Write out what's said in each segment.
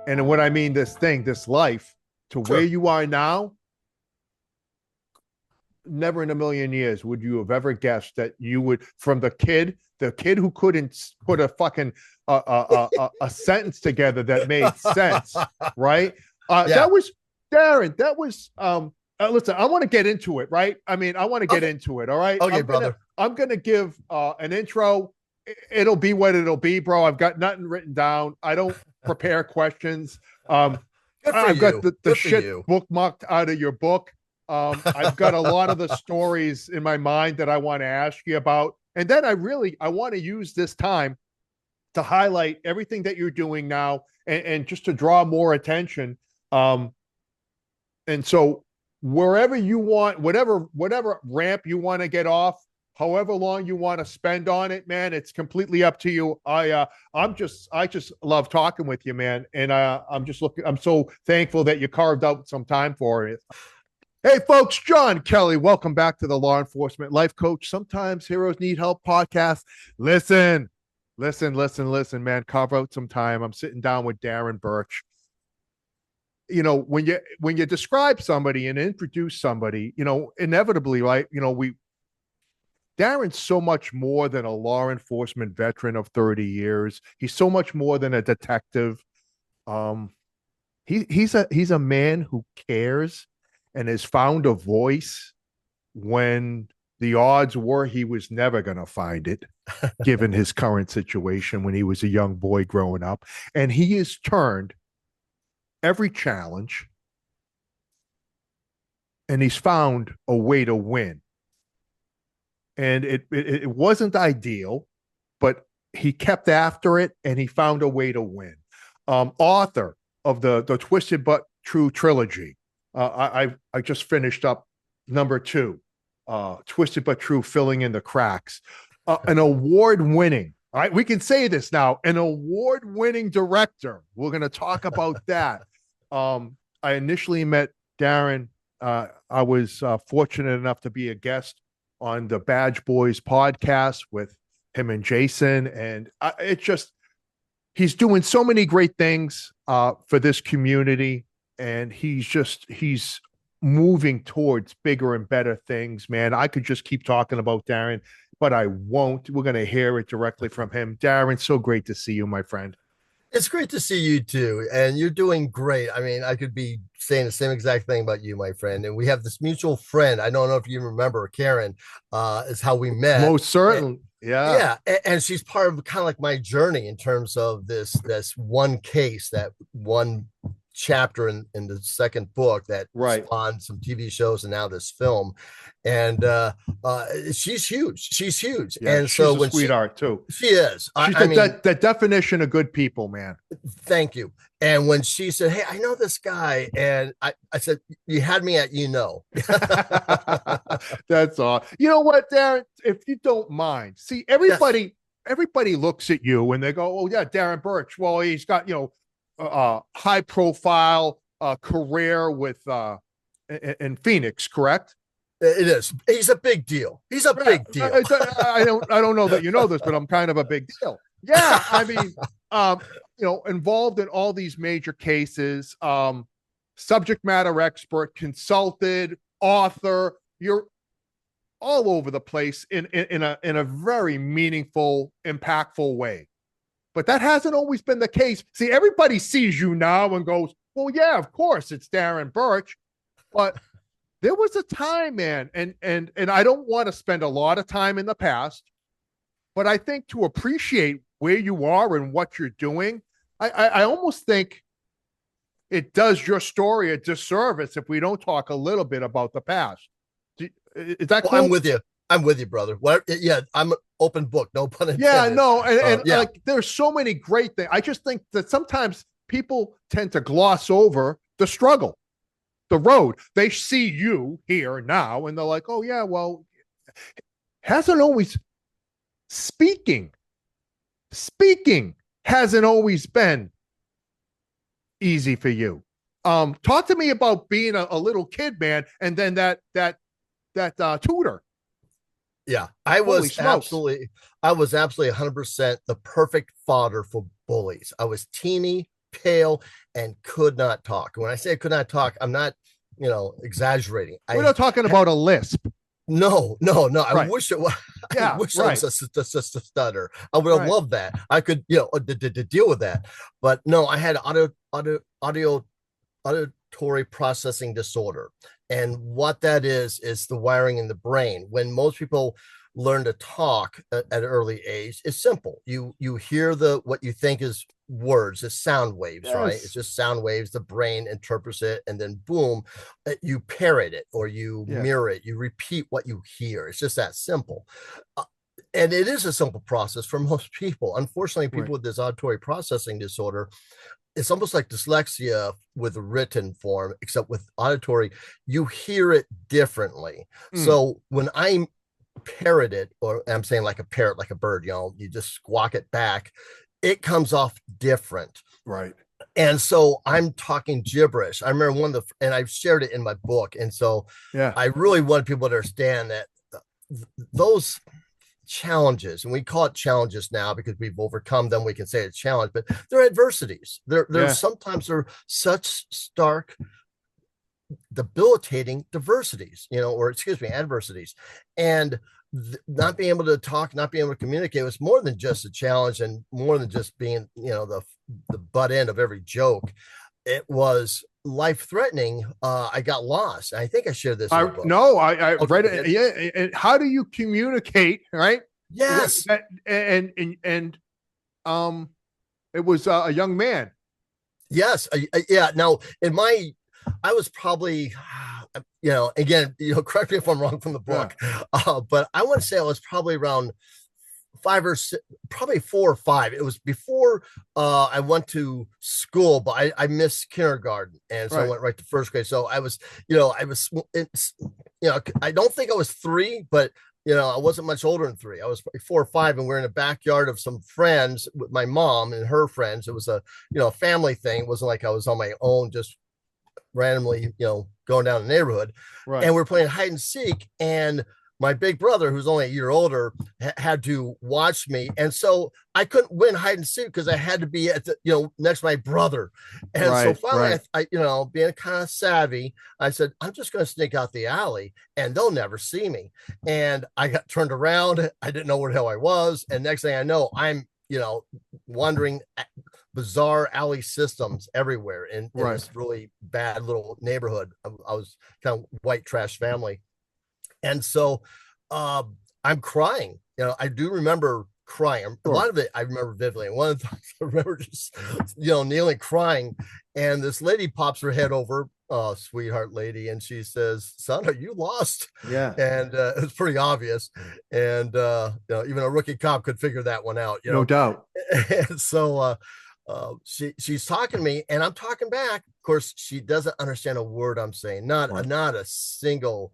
And when I mean this life, to where Sure. you are now, never in a million years would you have ever guessed that you would, from the kid who couldn't put a fucking a sentence together that made sense, right? Yeah. That was Darren. That was listen, I want to get into it, right? I mean, I want to get Okay. into it. All right. Okay, brother. I'm gonna give an intro. It'll be what it'll be, bro. I've got nothing written down. I don't prepare questions. Um, Good for I've got you. the Good for shit you. bookmarked out of your book. I've got a lot of the stories in my mind that I want to ask you about. And then I want to use this time to highlight everything that you're doing now and just to draw more attention. Um, and so wherever you want, whatever ramp you want to get off, however long you want to spend on it, man, it's completely up to you. I just love talking with you, man. And I'm so thankful that you carved out some time for it. Hey, folks, John Kelly, welcome back to the Law Enforcement Life Coach. Sometimes Heroes Need Help podcast. Listen, man. Carve out some time. I'm sitting down with Darren Burch. You know, when you describe somebody and introduce somebody, you know, inevitably, right? You know, Darren's so much more than a law enforcement veteran of 30 years. He's so much more than a detective. Um, he's a man who cares and has found a voice when the odds were he was never going to find it, given his current situation when he was a young boy growing up. And he has turned every challenge and he's found a way to win. And it wasn't ideal, but he kept after it and he found a way to win. Author of the Twisted But True trilogy. I just finished up number 2, Twisted But True, filling in the cracks. An award-winning, all right, we can say this now, an award-winning director. We're going to talk about that. I initially met Darren. I was fortunate enough to be a guest on the Badge Boys podcast with him and Jason, and he's doing so many great things for this community, and he's moving towards bigger and better things, man. I could just keep talking about Darren, but I won't. We're going to hear it directly from him. Darren, so great to see you, my friend. It's great to see you too. And you're doing great. I mean, I could be saying the same exact thing about you, my friend. And we have this mutual friend. I don't know if you remember Karen, is how we met. Most certainly. Yeah. Yeah. And she's part of kind of like my journey in terms of this one case, that one chapter in the second book that Right. spawned some TV shows and now this film. And she's huge. Yeah. And She's so a when sweetheart too. she is, She's I mean, the definition of good people, man. thank you. And when she said, "Hey, I know this guy," and I said, "You had me at That's all. You know what, Darren? If you don't mind, see Yes. everybody looks at you and they go, "Oh yeah, Darren Burch. Well, he's got high profile career with in Phoenix, correct?" It is. He's a big deal. He's a Yeah, big deal. I don't know that you know this, but I'm kind of a big deal. Yeah, I mean, involved in all these major cases, subject matter expert, consulted, author. You're all over the place in a very meaningful, impactful way. But that hasn't always been the case. See, everybody sees you now and goes, "Well, yeah, of course, it's Darren Burch," but there was a time, man, and I don't want to spend a lot of time in the past, but I think to appreciate where you are and what you're doing, I almost think it does your story a disservice if we don't talk a little bit about the past. Is that Well, cool? I'm with you, brother. What? Yeah, I'm an open book. No pun Yeah, intended. no, and Yeah. like there's so many great things. I just think that sometimes people tend to gloss over the struggle, the road. They see you here now, and they're like, "Oh yeah, well, hasn't always speaking, speaking hasn't always been easy for you." Talk to me about being a little kid, man, and then that tutor. Yeah, Holy smokes! I was absolutely 100% the perfect fodder for bullies. I was teeny, pale, and could not talk. When I say I could not talk, I'm not, exaggerating. We're not talking about a lisp. No, no, no. I Right. wish it was. I Yeah, wish I right. was a stutter. I would have Right. loved that. I could, to deal with that. But no, I had auditory processing disorder, and what that is the wiring in the brain. When most people learn to talk at an early age, it's simple. You hear the what you think is words, it's sound waves, right? It's Yes. just sound waves. The brain interprets it, and then boom, you parrot it or you Yeah. mirror it. You repeat what you hear. It's just that simple. Uh, and it is a simple process for most people. Unfortunately, Right. people with this auditory processing disorder, it's almost like dyslexia with written form, except with auditory, you hear it differently. Mm. So when I parrot it, or I'm saying like a parrot, like a bird, you just squawk it back, it comes off different. Right. And so I'm talking gibberish. I remember and I've shared it in my book. And so Yeah. I really want people to understand that those challenges, and we call it challenges now because we've overcome them, we can say it's challenge, but they're adversities. There's Yeah. sometimes they're such stark, debilitating diversities, or excuse me, adversities. And not being able to talk, not being able to communicate was more than just a challenge, and more than just being, the butt end of every joke. It was life threatening. I got lost. I think I shared this in the book. I Okay. read it. Yeah. And how do you communicate? Right. Yes. And it was a young man. Yes. Yeah. Now, I was probably, again, correct me if I'm wrong from the book, but I want to say I was probably around 5 or 6, probably 4 or 5. It was before I went to school, but I missed kindergarten, and so I went right to first grade. So I was, I don't think I was 3, but I wasn't much older than 3. I was 4 or 5, and we're in the backyard of some friends with my mom and her friends. It was a family thing. It wasn't like I was on my own, just randomly, going down the neighborhood. Right. And we're playing hide and seek, and my big brother, who's only a year older, had to watch me, and so I couldn't win hide and seek because I had to be at the next to my brother. And so finally, I being kind of savvy, I said, I'm just going to sneak out the alley and they'll never see me. And I got turned around. I didn't know where the hell I was, and next thing I know, I'm wandering bizarre alley systems everywhere in this really bad little neighborhood. I was kind of white trash family. And so I'm crying. I do remember crying. A lot of it I remember vividly. And one of the times I remember just, kneeling, crying. And this lady pops her head over, sweetheart lady, and she says, "Son, are you lost?" Yeah. And it was pretty obvious. And even a rookie cop could figure that one out. No doubt. And so she's talking to me, and I'm talking back. Of course, she doesn't understand a word I'm saying. Not a single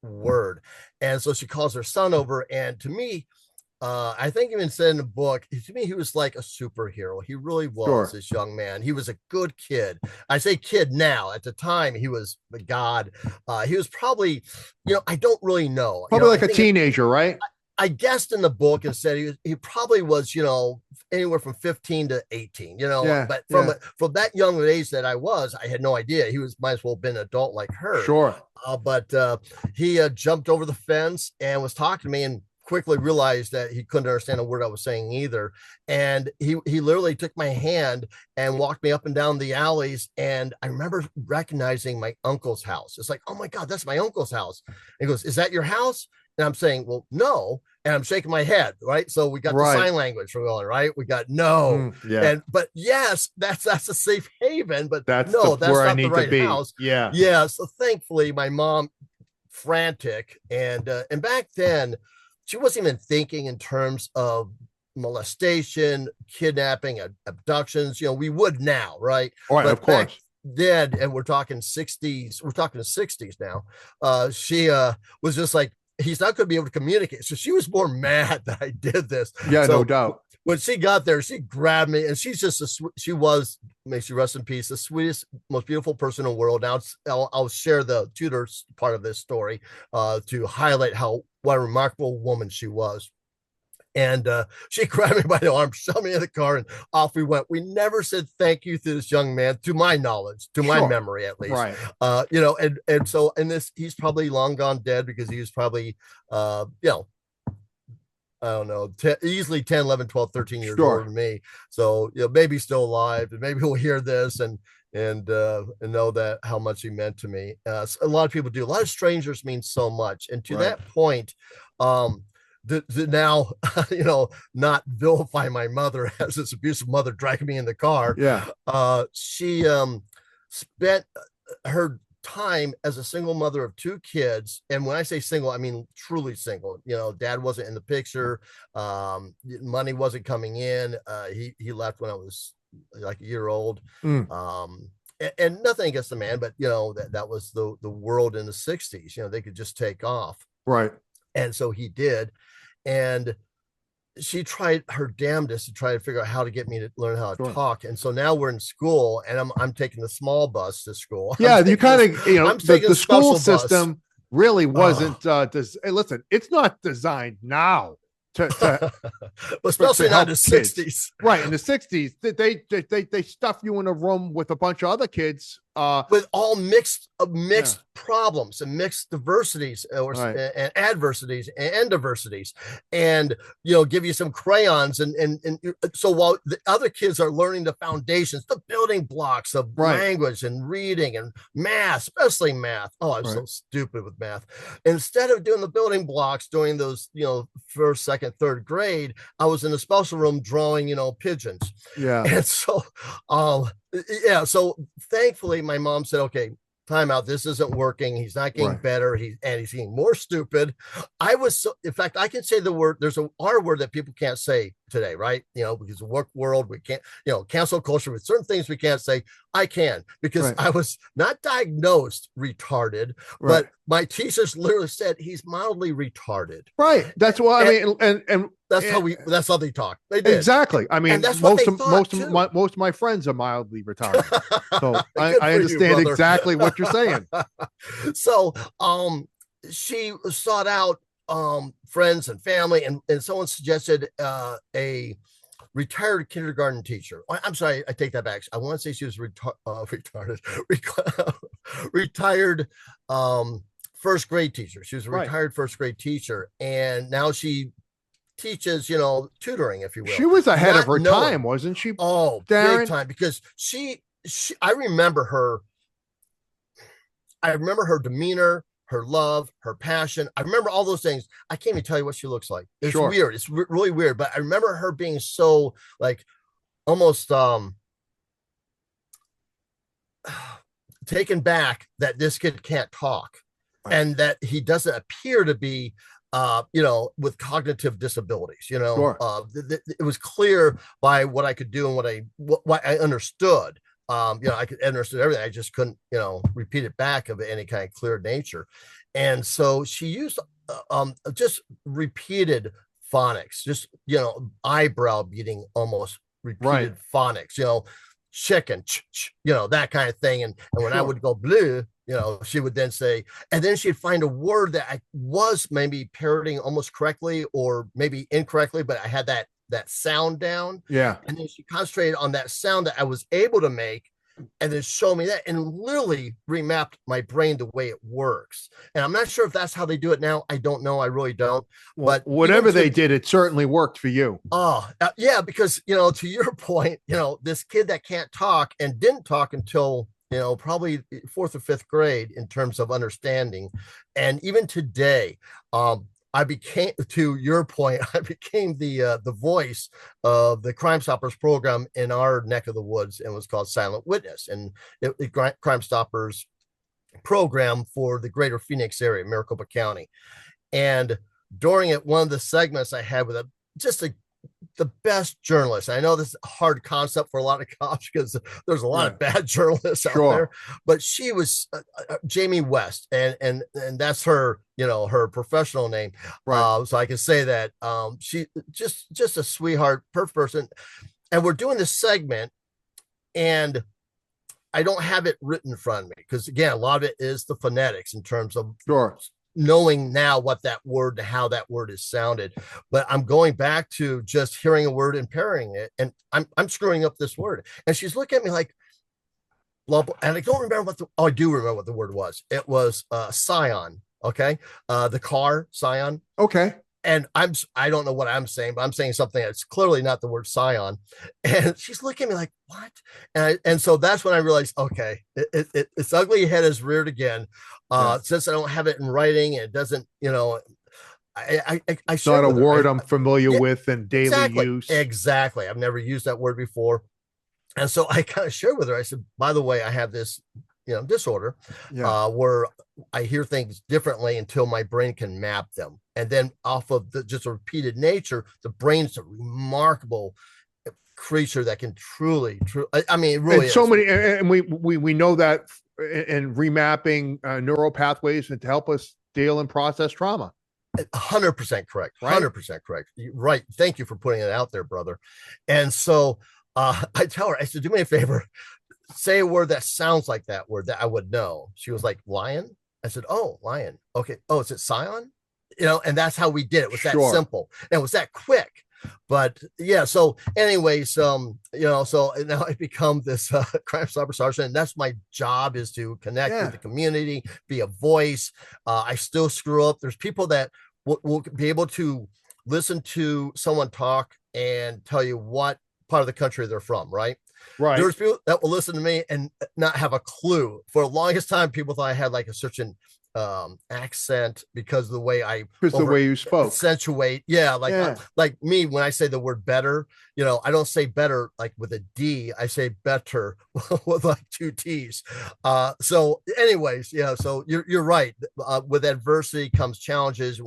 word. And so she calls her son over, and to me, I think even said in the book, to me, he was like a superhero. He really was. This young man. He was a good kid. I say kid now. At the time, he was the god. He was probably, I don't really know. Probably like a teenager, right? I guessed in the book and said he probably was, anywhere from 15 to 18, but from that young age that I had no idea. He might as well have been an adult like her. Sure. But he jumped over the fence and was talking to me, and quickly realized that he couldn't understand a word I was saying either. And he literally took my hand and walked me up and down the alleys. And I remember recognizing my uncle's house. It's like, oh my God, that's my uncle's house. And he goes, "Is that your house?" And I'm saying, "Well, no." And I'm shaking my head, right? So we got the sign language for going, right? We got no. But yes, that's a safe haven, but that's not the right house. Yeah. Yeah. So thankfully my mom, frantic, and back then she wasn't even thinking in terms of molestation, kidnapping, abductions. We would now, right? But of course. Then, and we're talking 60s, we're talking the 60s now. She was just like, he's not going to be able to communicate. So she was more mad that I did this. Yeah, so no doubt. When she got there, she grabbed me, and she's just she was, may she rest in peace, the sweetest, most beautiful person in the world. Now I'll share the tutor part of this story to highlight what a remarkable woman she was. And she grabbed me by the arm, shoved me in the car, and off we went. We never said thank you to this young man, to my knowledge, to my Sure. memory at least. Right. You know, and so in this, he's probably long gone dead because he was probably you know, I don't know, easily 10, 11, 12, 13 years Sure. older than me. So, you know, maybe he's still alive, and maybe he'll hear this and know that how much he meant to me. A lot of people do. A lot of strangers mean so much. And to Right. that point, the now, you know, not vilify my mother as this abusive mother dragging me in the car. Yeah. She spent her time as a single mother of two kids. And when I say single, I mean truly single. You know, dad wasn't in the picture. Money wasn't coming in. He left when I was like a year old. And nothing against the man, but you know, that was the world in the 60s. You know, they could just take off. Right. And so he did. And she tried her damnedest to try to figure out how to get me to learn how to talk. And so now we're in school, and I'm taking the small bus to school. Yeah, you kind of, you know, the school system really wasn't listen, it's not designed now to especially not in the 60s. Right. In the 60s, they stuff you in a room with a bunch of other kids with all mixed problems and mixed diversities and adversities and diversities, and you know, give you some crayons and so while the other kids are learning the foundations, the building blocks of language and reading and math, especially math. Oh, I'm so stupid with math. Instead of doing the building blocks during those, you know, first, second, third grade, I was in a special room drawing, you know, pigeons. Yeah. And so so thankfully my mom said, okay, time out, this isn't working, he's not getting better, he's getting more stupid. I was so, in fact, I can say the word, there's a R word that people can't say today, right? You know, because the work world, we can't, you know, cancel culture, with certain things we can't say. I can, because I was not diagnosed retarded, but my teachers literally said he's mildly retarded. Right. That's why I mean, and that's how they talk. They did. Exactly. I mean, most of my friends are mildly retarded. So I understand exactly what you're saying. So she sought out friends and family, and someone suggested a retired kindergarten teacher. I'm sorry, I take that back. I want to say she was retired first grade teacher. She was a retired first grade teacher, and now she teaches, you know, tutoring, if you will. She was ahead of her time, wasn't she? Oh, Darren? Big time, because she I remember her demeanor, her love, her passion. I remember all those things. I can't even tell you what she looks like. It's weird. It's really weird. But I remember her being so like almost taken back that this kid can't talk, and that he doesn't appear to be you know, with cognitive disabilities. You know, it was clear by what I could do and what I understood. You know, I could understood everything. I just couldn't, you know, repeat it back of any kind of clear nature. And so she used just repeated phonics, just, you know, eyebrow beating, almost repeated phonics, you know, chicken, you know, that kind of thing. And when I would go blue, you know, she would then say, and then she'd find a word that I was maybe parroting almost correctly or maybe incorrectly, but I had that sound down. Yeah. And then she concentrated on that sound that I was able to make, and then show me that, and literally remapped my brain the way it works. And I'm not sure if that's how they do it now. I don't know. I really don't. But whatever they did, it certainly worked for you. Oh, yeah, because, you know, to your point, you know, this kid that can't talk and didn't talk until, you know, probably fourth or fifth grade in terms of understanding. And even today, I became, to your point, I became the voice of the Crime Stoppers program in our neck of the woods, and was called Silent Witness, and the Crime Stoppers program for the greater Phoenix area, Maricopa County. And during it, one of the segments I had with the best journalist. I know this is a hard concept for a lot of cops because there's a lot of bad journalists out there, but she was Jamie West, and that's her, you know, her professional name. So I can say that she just a sweetheart, perfect person. And we're doing this segment, and I don't have it written in front of me because, again, a lot of it is the phonetics in terms of knowing now what that word, how that word is sounded. But I'm going back to just hearing a word and parroting it, and I'm screwing up this word. And she's looking at me like, blah, blah, and I don't remember I do remember what the word was. It was Scion. Okay. The car, Scion. Okay. And I don't know what I'm saying, but I'm saying something that's clearly not the word Scion. And she's looking at me like, what? And so that's when I realized, okay, its ugly head is reared again. Since I don't have it in writing, and it doesn't, I it's not a word I'm familiar with in daily use. Exactly. I've never used that word before. And so I kind of shared with her, I said, by the way, I have this, disorder where I hear things differently until my brain can map them. And then off of just a repeated nature, the brain's a remarkable creature that can truly, I mean, it really and so many, and we know that in remapping neural pathways and to help us deal and process trauma. 100% correct. 100% correct. Right. Thank you for putting it out there, brother. And so I tell her, I said, do me a favor, say a word that sounds like that word that I would know. She was like, lion. I said, oh, lion. Okay. Oh, is it Scion? And that's how we did it. It was that simple. And it was that quick. But yeah, so anyways, so now I become this crime stopper sergeant, and that's my job, is to connect with the community, be a voice. I still screw up. There's people that will be able to listen to someone talk and tell you what part of the country they're from, right? There's people that will listen to me and not have a clue. For the longest time, people thought I had like a certain accent because of the way the way you spoke, accentuate. Like me, when I say the word better, I don't say better like with a D, I say better with like 2 T's. So anyways, so you're right. With adversity comes challenges.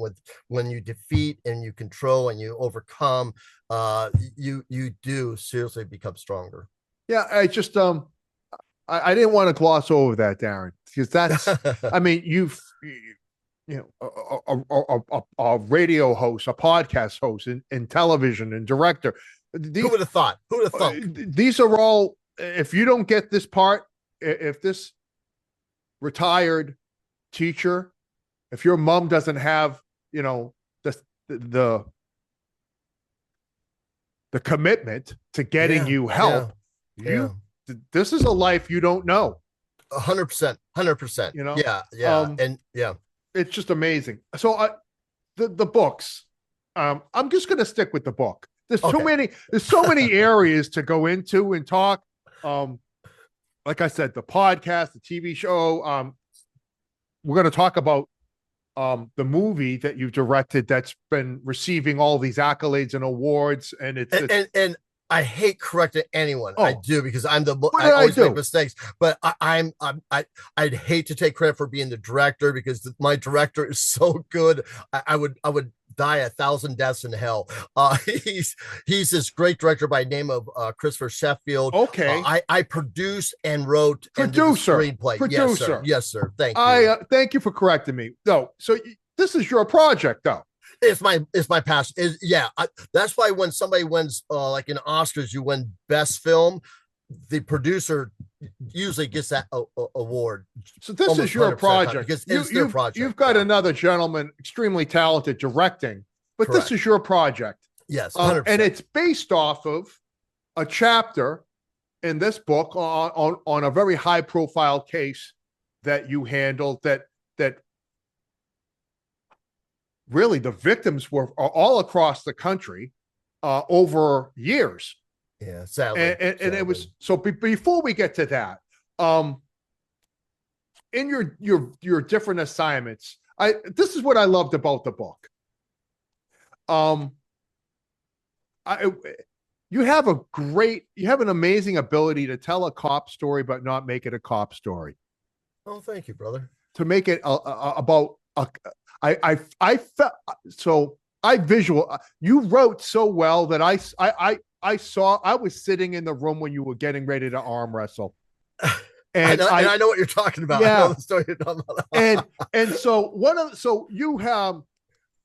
When you defeat and you control and you overcome, you do seriously become stronger. Yeah, I just I didn't want to gloss over that, Darren, because that's I mean, a radio host, a podcast host, and television and director. Who would have thought? Who would have thought? These are all. If you don't get this part, if this retired teacher, if your mom doesn't have, the commitment to getting you help, this is a life you don't know. 100%. And it's just amazing. So the books, I'm just going to stick with the book. There's so many areas to go into and talk. Like I said, the podcast, the TV show, we're going to talk about the movie that you've directed that's been receiving all these accolades and awards, and and I hate correcting anyone. I do, because I always make mistakes. But I'd hate to take credit for being the director, because my director is so good. I would die 1,000 deaths in hell. He's this great director by the name of Christopher Sheffield. Okay. I produced and wrote producer screenplay. Producer. Yes, sir. Thank you. Thank you for correcting me. No, so this is your project, though. It's my passion. That's why when somebody wins like in Oscars, you win best film, the producer usually gets that award. So this is your project, because it's their project. You've got another gentleman, extremely talented, directing, but Correct. This is your project. Yes, and it's based off of a chapter in this book on a very high profile case that you handled that really the victims were all across the country over years. Yeah, sadly. And it was so. Before we get to that, in your different assignments, this is what I loved about the book. You have an amazing ability to tell a cop story, but not make it a cop story. Oh, thank you, brother. To make it about I felt so. You wrote so well that I was sitting in the room when you were getting ready to arm wrestle. And I know what you're talking about. Yeah. I know the story you're talking about. so you have,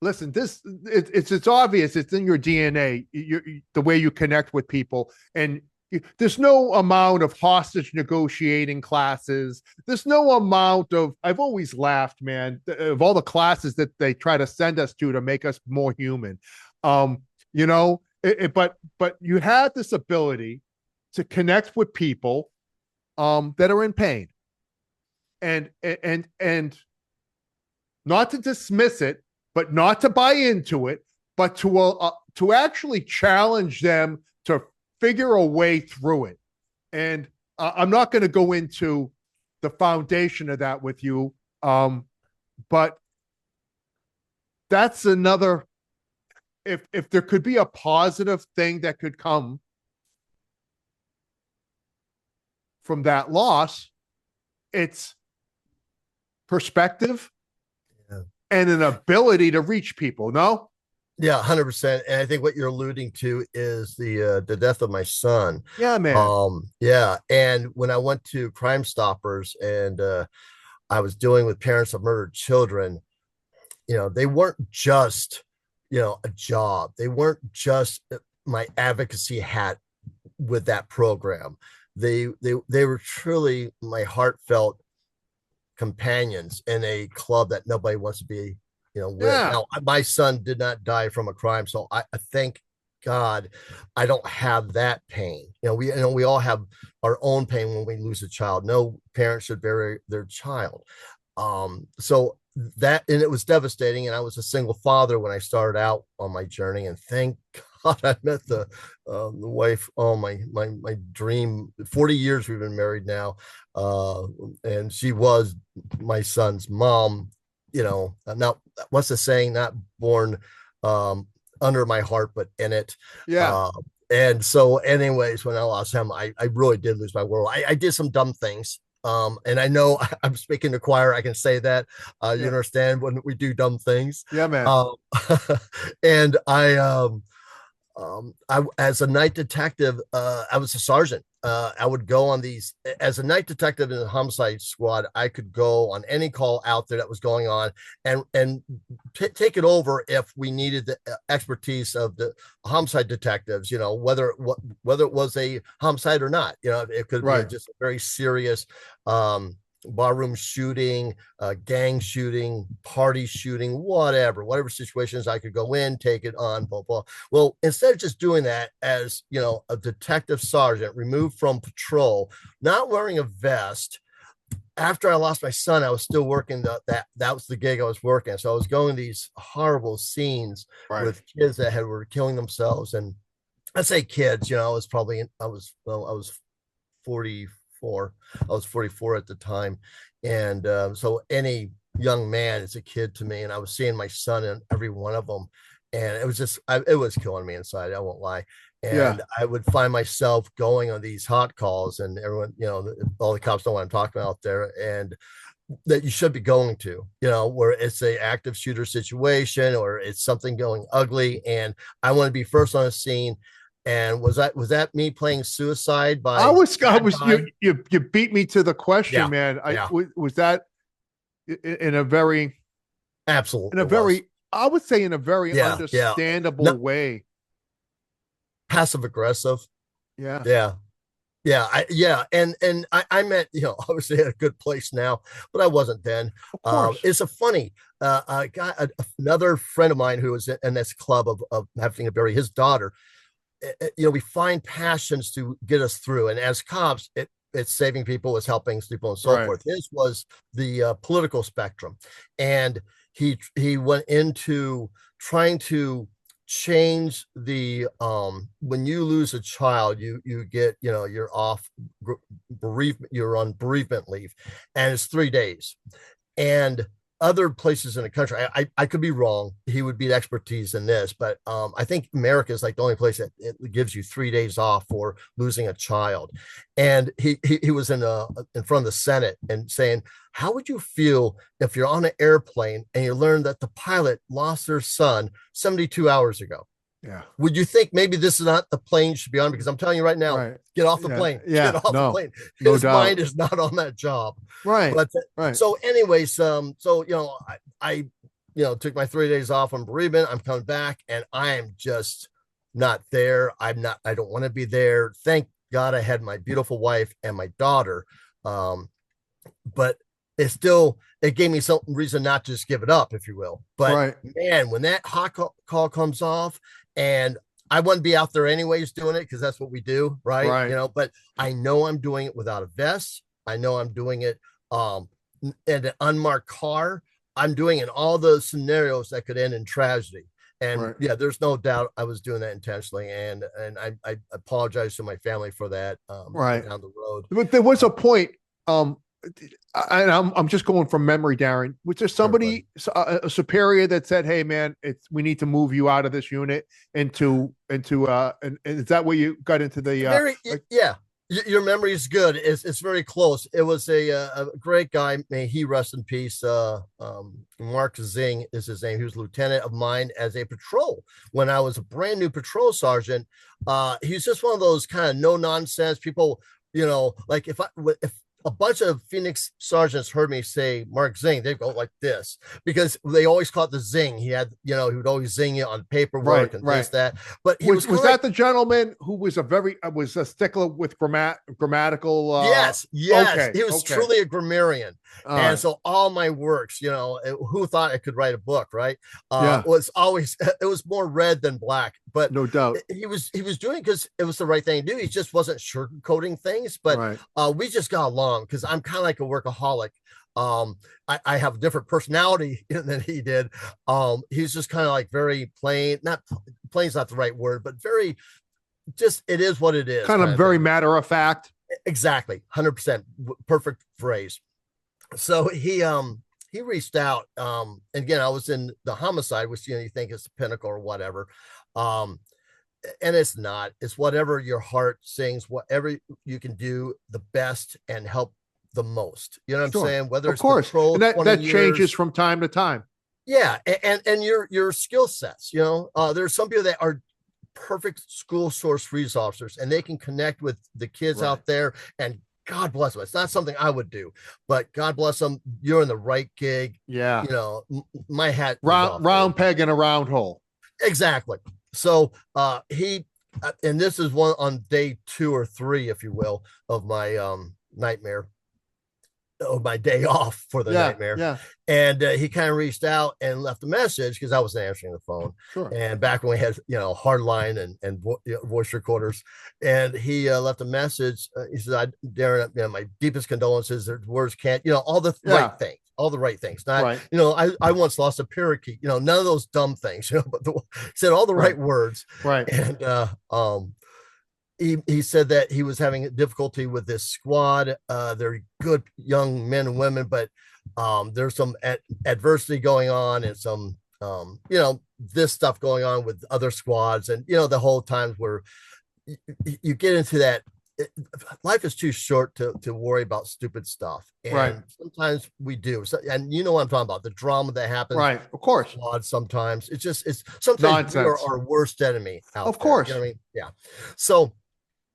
listen, it's obvious. It's in your DNA, the way you connect with people. And there's no amount of hostage negotiating classes. There's no amount of, I've always laughed, man, of all the classes that they try to send us to make us more human. Um, but you had this ability to connect with people that are in pain, and not to dismiss it, but not to buy into it, but to actually challenge them to figure a way through it. And I'm not going to go into the foundation of that with you, but that's another. If there could be a positive thing that could come from that loss, it's perspective, yeah, and an ability to reach people. No? Yeah, 100%. And I think what you're alluding to is the death of my son. Yeah, man. Yeah. And when I went to Crime Stoppers and I was dealing with parents of murdered children, they weren't just, a job. They weren't just my advocacy hat with that program. They were truly my heartfelt companions in a club that nobody wants to be, with. Yeah. Now, my son did not die from a crime, so I thank God I don't have that pain. We all have our own pain when we lose a child. No parent should bury their child. So that, and it was devastating. And I was a single father when I started out on my journey. And thank God I met the wife. Oh, my dream. 40 years we've been married now, and she was my son's mom. Now what's the saying? Not born under my heart, but in it. Yeah. And so, anyways, when I lost him, I really did lose my world. I did some dumb things. And I know I'm speaking to choir. I can say that. You understand when we do dumb things. Yeah, man. And I, as a night detective, I was a sergeant. I would go on these as a night detective in the homicide squad. I could go on any call out there that was going on and take it over if we needed the expertise of the homicide detectives. Whether it was a homicide or not. It could be just a very serious barroom shooting, gang shooting, party shooting, whatever situations I could go in, take it on, blah, blah. Well, instead of just doing that as, a detective sergeant removed from patrol, not wearing a vest, after I lost my son, I was still working that was the gig I was working. So I was going these horrible scenes with kids that were killing themselves. And I say kids, I was 44. I was 44 at the time. And so any young man is a kid to me. And I was seeing my son in every one of them. And it was just, it was killing me inside. I won't lie. And I would find myself going on these hot calls, and everyone, all the cops know what I'm talking about out there, and that you should be going to, where it's a active shooter situation or it's something going ugly. And I want to be first on the scene. And was that me playing suicide by you beat me to the question, man. Was that in a very absolutely I would say in a very understandable way. Passive aggressive. Yeah. And I meant, obviously at a good place now, but I wasn't then. It's a funny guy, another friend of mine who was in this club of having to bury his daughter. We find passions to get us through, and as cops, it's saving people, it's helping people, and so forth. His was the political spectrum, and he went into trying to change the when you lose a child, you get, you're off bereavement, you're on bereavement leave, and it's 3 days. And other places in the country, I could be wrong, he would be expertise in this, but I think America is like the only place that it gives you 3 days off for losing a child. And he was in front of the Senate and saying, how would you feel if you're on an airplane and you learn that the pilot lost their son 72 hours ago? Yeah. Would you think maybe this is not the plane you should be on? Because I'm telling you right now, get off the plane. Yeah. Get off the plane. His mind is not on that job. But so anyways, I took my 3 days off on bereavement. I'm coming back and I am just not there. I don't want to be there. Thank God I had my beautiful wife and my daughter. Um, but it gave me some reason not to just give it up, if you will. But Right. man, when that hot call comes off, and I wouldn't be out there anyways doing it because that's what we do, right? Right. But I know I'm doing it without a vest. I know I'm doing it in an unmarked car. I'm doing it in all those scenarios that could end in tragedy. And Right. yeah, there's no doubt I was doing that intentionally, and I apologize to my family for that Right. down the road. But there was a point. Um, and I'm just going from memory, Darren. Was there Everybody. somebody, a superior, that said, "Hey, man, we need to move you out of this unit and is that where you got into the Very, like, yeah. Your memory is good. It's very close. It was a great guy. May he rest in peace. Mark Zing is his name. He was a lieutenant of mine as a patrol when I was a brand new patrol sergeant. He's just one of those kind of no nonsense people. Like if a bunch of Phoenix sergeants heard me say Mark Zing, they go like this because they always caught the zing. He had, he would always zing it on paperwork right, and right? this, that. But he Was was kind of that like, the gentleman who was was a stickler with grammatical? yes, Okay, he was okay, truly a grammarian. all And right, so all my works, who thought I could write a book, right? yeah, Was always it was more red than black, but no doubt, he was doing because it was the right thing to do. He just wasn't sugarcoating things, but right, we just got along because I'm kind of like a workaholic. I have a different personality than he did. He's just kind of like very plain, not plain's not the right word, but very just it is what it is kind of kind of very thing. matter of fact. Exactly, 100% perfect phrase. So he reached out, and again I was in the homicide, which you think is the pinnacle or whatever. um and it's not. It's whatever your heart sings, whatever you can do the best and help the most, you know what I'm Sure, saying, whether of it's course, patrol and that 20 that changes years. from time to time. Yeah, and your skill sets, there's some people that are perfect school source police officers and they can connect with the kids Right. out there, and God bless them. It's not something I would do, but God bless them. You're in the right gig. Yeah. My hat is Round off to round them. peg in a round hole. Exactly. So and this is one on day 2 or 3, if you will, of my nightmare, of my day off for the Yeah. nightmare. Yeah. And he kind of reached out and left a message because I wasn't answering the phone. Sure. And back when we had, hard line and voice recorders, and he left a message. He said, Darren, my deepest condolences. The words can't, all the right Yeah. things. All the right things. Not, Right. I once lost a parakeet, none of those dumb things, but said all the Right. right words. Right. And he said that he was having difficulty with this squad. They're good young men and women, but there's some adversity going on and some this stuff going on with other squads, and the whole times where you get into that. Life is too short to worry about stupid stuff, Right. and sometimes we do. So, and you know what I'm talking about, the drama that happens. Right. Of course. Sometimes it's sometimes we are Nonsense. our worst enemy out Of there. You know course. what I mean? Yeah. So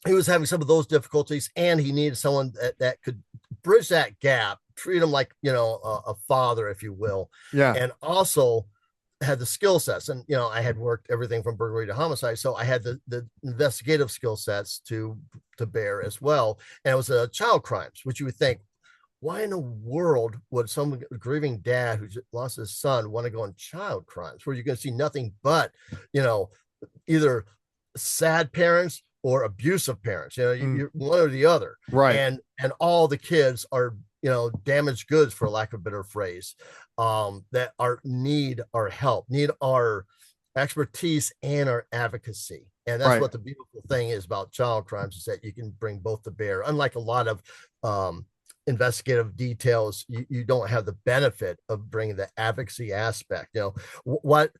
he was having some of those difficulties, and he needed someone that could bridge that gap, treat him like a father, if you will, Yeah. and also had the skill sets. And I had worked everything from burglary to homicide, so I had the investigative skill sets to bear as well. And it was child crimes, which you would think, why in the world would some grieving dad who just lost his son want to go on child crimes, where you're going to see nothing but either sad parents or abusive parents, you're one or the other. Right. And all the kids are damaged goods, for lack of a better phrase, that need our help, need our expertise and our advocacy. And that's Right. what the beautiful thing is about child crimes, is that you can bring both to bear. Unlike a lot of investigative details, you don't have the benefit of bringing the advocacy aspect. What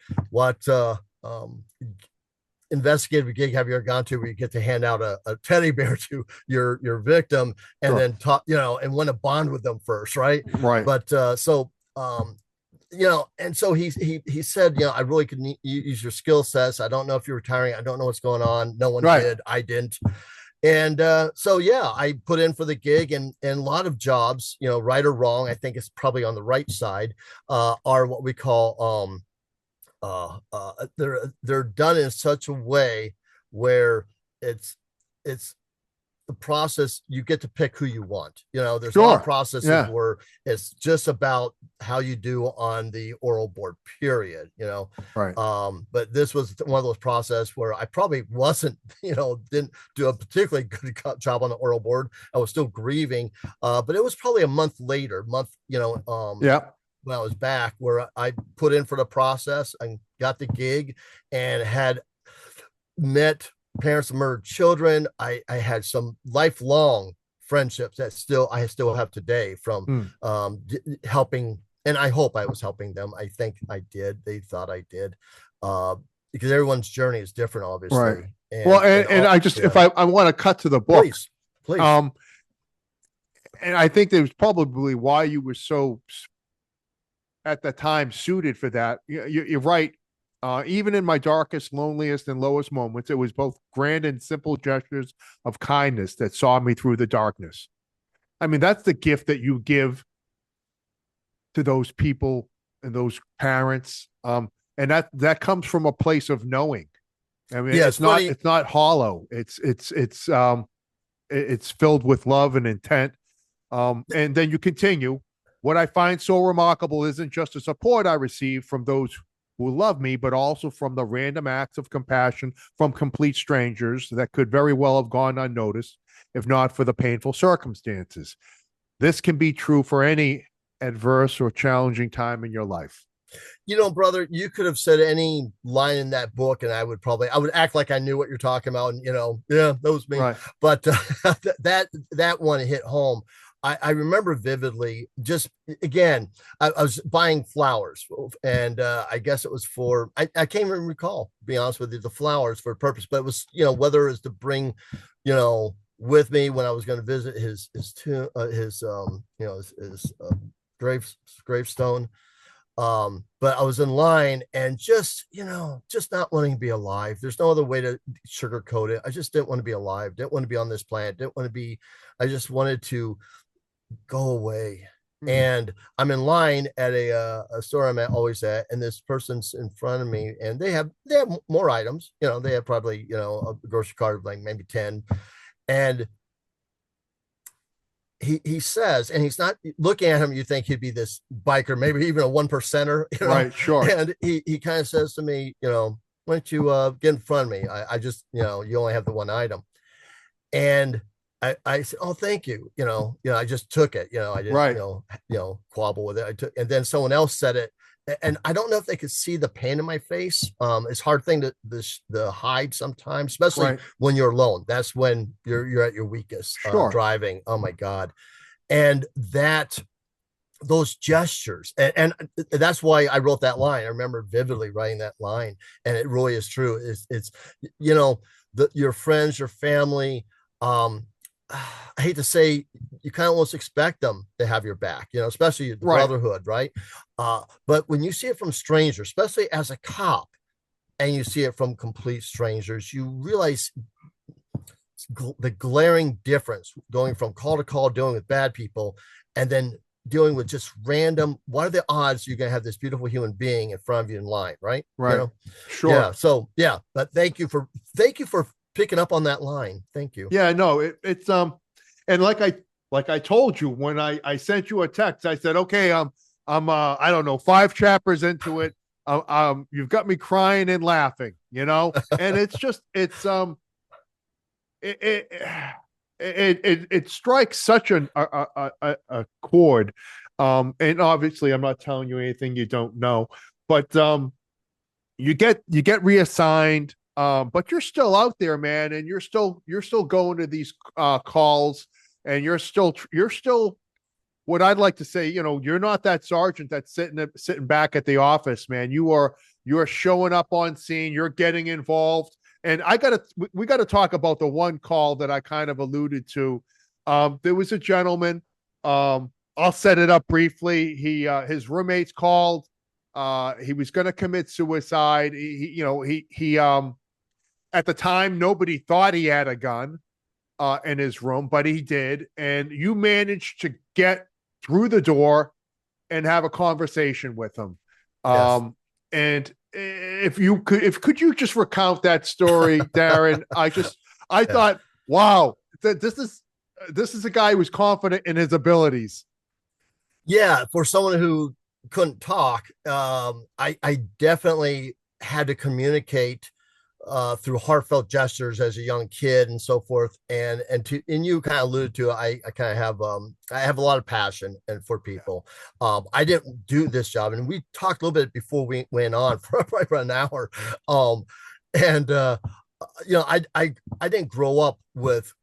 investigative gig have you ever gone to where you get to hand out a teddy bear to your victim and Sure. then talk, and want to bond with them first, right? Right. But and so he said, I really could use your skill sets. I don't know if you're retiring. I don't know what's going on. No one Right. did. I didn't. And so yeah, I put in for the gig, and a lot of jobs, right or wrong, I think it's probably on the right side, are what we call they're done in such a way where it's the process, you get to pick who you want. There's a lot of Sure. processes Yeah. where it's just about how you do on the oral board, period. Right. But this was one of those processes where I probably wasn't, didn't do a particularly good job on the oral board. I was still grieving. But it was probably a month later, Yeah. when I was back, where I put in for the process and got the gig and had met parents of murdered children. I had some lifelong friendships that I still have today from Mm. helping, and I hope I was helping them. I think I did. They thought I did, because everyone's journey is different, Right. obviously. Well, And and I just, if I want to cut to the book, please. um, and I think that was probably why you were so at the time suited for that. You're right. Even in my darkest, loneliest, and lowest moments, it was both grand and simple gestures of kindness that saw me through the darkness. I mean, that's the gift that you give to those people and those parents. And that comes from a place of knowing. I mean, Yeah, it's not hollow. It's filled with love and intent. And then you continue. What I find so remarkable isn't just the support I receive from those who love me, but also from the random acts of compassion from complete strangers that could very well have gone unnoticed if not for the painful circumstances. This can be true for any adverse or challenging time in your life. Brother, you could have said any line in that book, and I would act like I knew what you're talking about, and yeah, that was me. Right. But that one hit home. I remember vividly. Just again, I was buying flowers, and I guess it was for I can't even recall. To be honest with you, the flowers for a purpose, but it was whether it was to bring, with me when I was going to visit his tomb, his gravestone. But I was in line and just not wanting to be alive. There's no other way to sugarcoat it. I just didn't want to be alive, didn't want to be on this planet, didn't want to be, I just wanted to go away. And I'm in line at a store I'm always at, and this person's in front of me, and they have more items. They have probably a grocery cart of like maybe 10, and he says, and he's not looking at him, you think he'd be this biker, maybe even a one percenter, Right, sure. And he kind of says to me, why don't you get in front of me? I just, you only have the one item. And I said, oh, thank you. I just took it. I didn't, Right. Quabble with it. I took, and then someone else said it. And I don't know if they could see the pain in my face. It's a hard thing to hide sometimes, especially Right. when you're alone. That's when you're at your weakest, Sure. driving. Oh my God. And those gestures, and that's why I wrote that line. I remember vividly writing that line, and it really is true. It's your friends, your family. I hate to say, you kind of almost expect them to have your back, especially the Right. brotherhood, right? But when you see it from strangers, especially as a cop, and you see it from complete strangers, you realize the glaring difference going from call to call, dealing with bad people, and then dealing with just random. What are the odds you're going to have this beautiful human being in front of you in line, right? Right. Sure. Yeah. So yeah, but thank you for picking up on that line. Thank you. Yeah, no, it's and like I told you when I sent you a text, I said, okay, I'm I don't know, 5 chapters into it. You've got me crying and laughing, and it's just it strikes such a chord. And obviously I'm not telling you anything you don't know, but you get reassigned, but you're still out there, man, and you're still going to these calls, and you're still what I'd like to say, you're not that sergeant that's sitting back at the office, man. You are showing up on scene, you're getting involved. And we got to talk about the one call that I kind of alluded to. There was a gentleman. I'll set it up briefly. His roommates called. He was going to commit suicide. He at the time, nobody thought he had a gun in his room, but he did. And you managed to get through the door and have a conversation with him. Yes. And could you just recount that story, Darren? I thought, wow, this is a guy who's confident in his abilities. Yeah, for someone who couldn't talk, I definitely had to communicate through heartfelt gestures as a young kid and so forth. And you kind of alluded to, I kind of have I have a lot of passion and for people. I didn't do this job, and we talked a little bit before we went on for right about an hour. And I didn't grow up with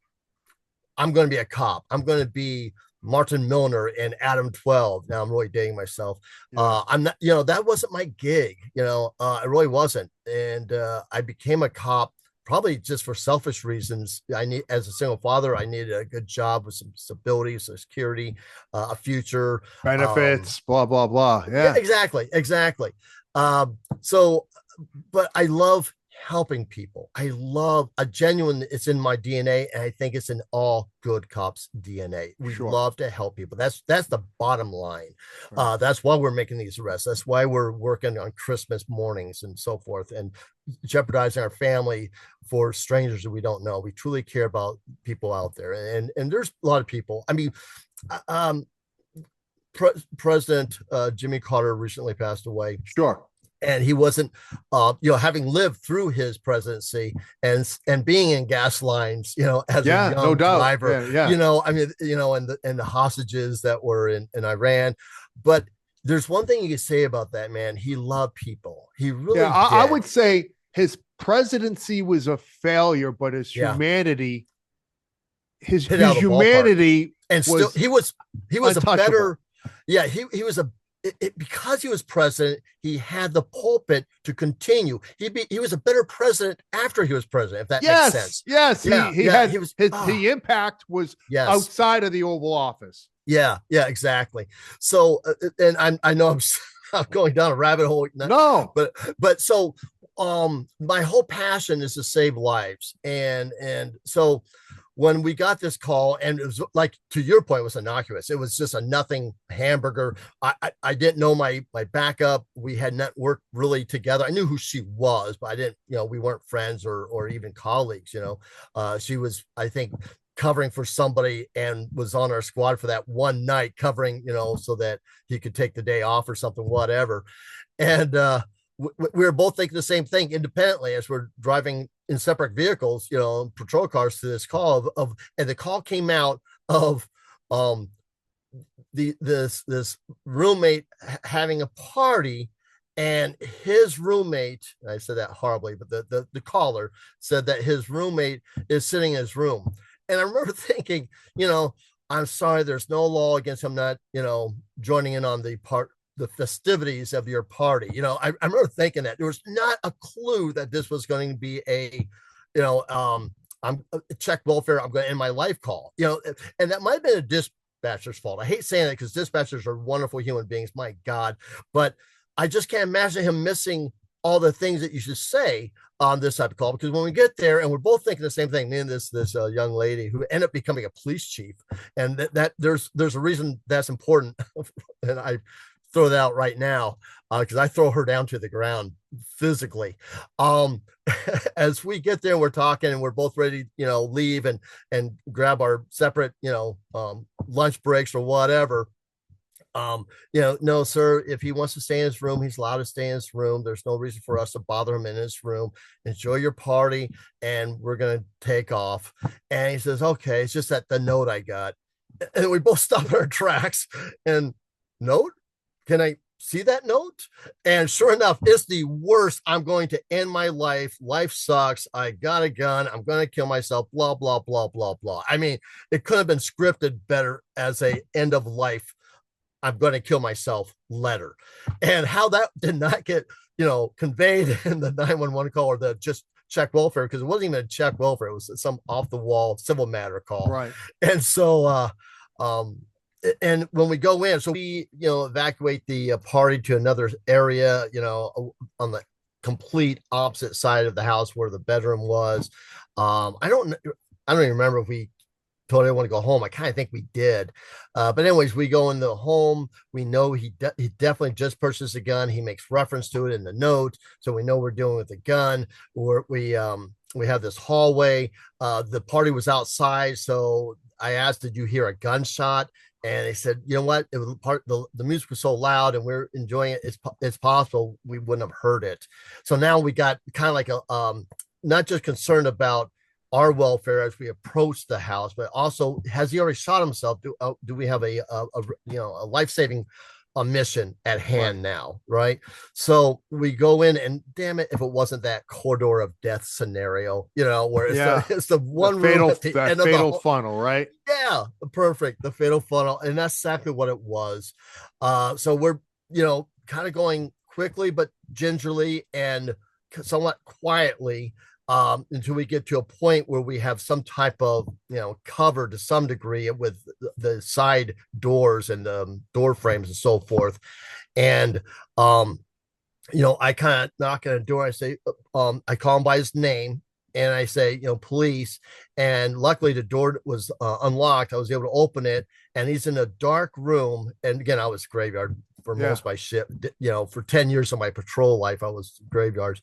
I'm going to be a cop. I'm going to be Martin Milner and Adam 12. Now I'm really dating myself. I'm not, that wasn't my gig. It really wasn't. And I became a cop probably just for selfish reasons. As a single father, I needed a good job with some stability, some security, a future, benefits, blah, blah, blah. Yeah, exactly. So, but I love helping people. I love a genuine, it's in my DNA, and I think it's in all good cops DNA. We love to help people. That's the bottom line. Right. That's why we're making these arrests. That's why we're working on Christmas mornings and so forth, and jeopardizing our family for strangers that we don't know. We truly care about people out there, and there's a lot of people. I mean, President Jimmy Carter recently passed away. Sure. And he wasn't, having lived through his presidency and being in gas lines, as a young driver, and the hostages that were in Iran. But there's one thing you can say about that man. He loved people. He really did. I would say his presidency was a failure, but his humanity, his humanity, and still he was a better. Yeah, he was because he was president, he had the pulpit to continue. He was a better president after he was president, if that makes sense. Yes, the impact was outside of the Oval Office. Yeah, exactly. So, and I know I'm going down a rabbit hole. No, but so, my whole passion is to save lives, and so when we got this call, and it was like, to your point, it was innocuous. It was just a nothing hamburger. I didn't know my backup. We had not worked really together. I knew who she was, but I didn't, we weren't friends or even colleagues. She was, I think, covering for somebody and was on our squad for that one night, covering, so that he could take the day off or something, whatever. And we were both thinking the same thing independently as we're driving in separate vehicles, patrol cars, to this call and the call came out of this roommate having a party, and his roommate, I said that horribly, but the caller said that his roommate is sitting in his room. And I remember thinking, I'm sorry, there's no law against him not, joining in on the festivities of your party. I remember thinking that there was not a clue that this was going to be I'm check welfare, I'm going to end my life call, and that might have been a dispatcher's fault. I hate saying that because dispatchers are wonderful human beings, my God, but I just can't imagine him missing all the things that you should say on this type of call, because when we get there, and we're both thinking the same thing, me and this young lady who ended up becoming a police chief, and that there's a reason that's important, and I throw that out right now because I throw her down to the ground physically. As we get there, we're talking, and we're both ready, leave and grab our separate, lunch breaks or whatever. No, sir, if he wants to stay in his room, he's allowed to stay in his room. There's no reason for us to bother him in his room. Enjoy your party, and we're going to take off. And he says, okay, it's just that the note I got. And we both stop in our tracks. And note? Can I see that note? And sure enough, it's the worst. I'm going to end my life. Life sucks. I got a gun. I'm going to kill myself. Blah, blah, blah, blah, blah. I mean, it could have been scripted better as a end of life, I'm going to kill myself letter. And how that did not get, conveyed in the 911 call or the just check welfare, because it wasn't even a check welfare. It was some off the wall civil matter call. Right. And so, and when we go in, so we, evacuate the party to another area, on the complete opposite side of the house where the bedroom was. I don't even remember if we told everyone to go home. I kind of think we did. But anyways, we go in the home. We know he definitely just purchased a gun. He makes reference to it in the note. So we know we're dealing with a gun. We we have this hallway. The party was outside, so I asked, "Did you hear a gunshot?" And they said, "You know what? It was the music was so loud, and we're enjoying it. It's possible we wouldn't have heard it." So now we got kind of like a not just concerned about our welfare as we approach the house, but also, has he already shot himself? Do we have a life-saving a mission at hand now, right? So we go in, and damn it, if it wasn't that corridor of death scenario, where it's the one fatal, room at the end fatal of the funnel, right? Yeah, perfect. The fatal funnel, and that's exactly what it was. So we're kind of going quickly but gingerly and somewhat quietly, until we get to a point where we have some type of cover to some degree with the side doors and the door frames and so forth. And I kind of knock on the door. I say, I call him by his name, and I say, police. And luckily the door was unlocked. I was able to open it, and he's in a dark room. And again, I was graveyard for most of my ship. For 10 years of my patrol life, I was graveyards.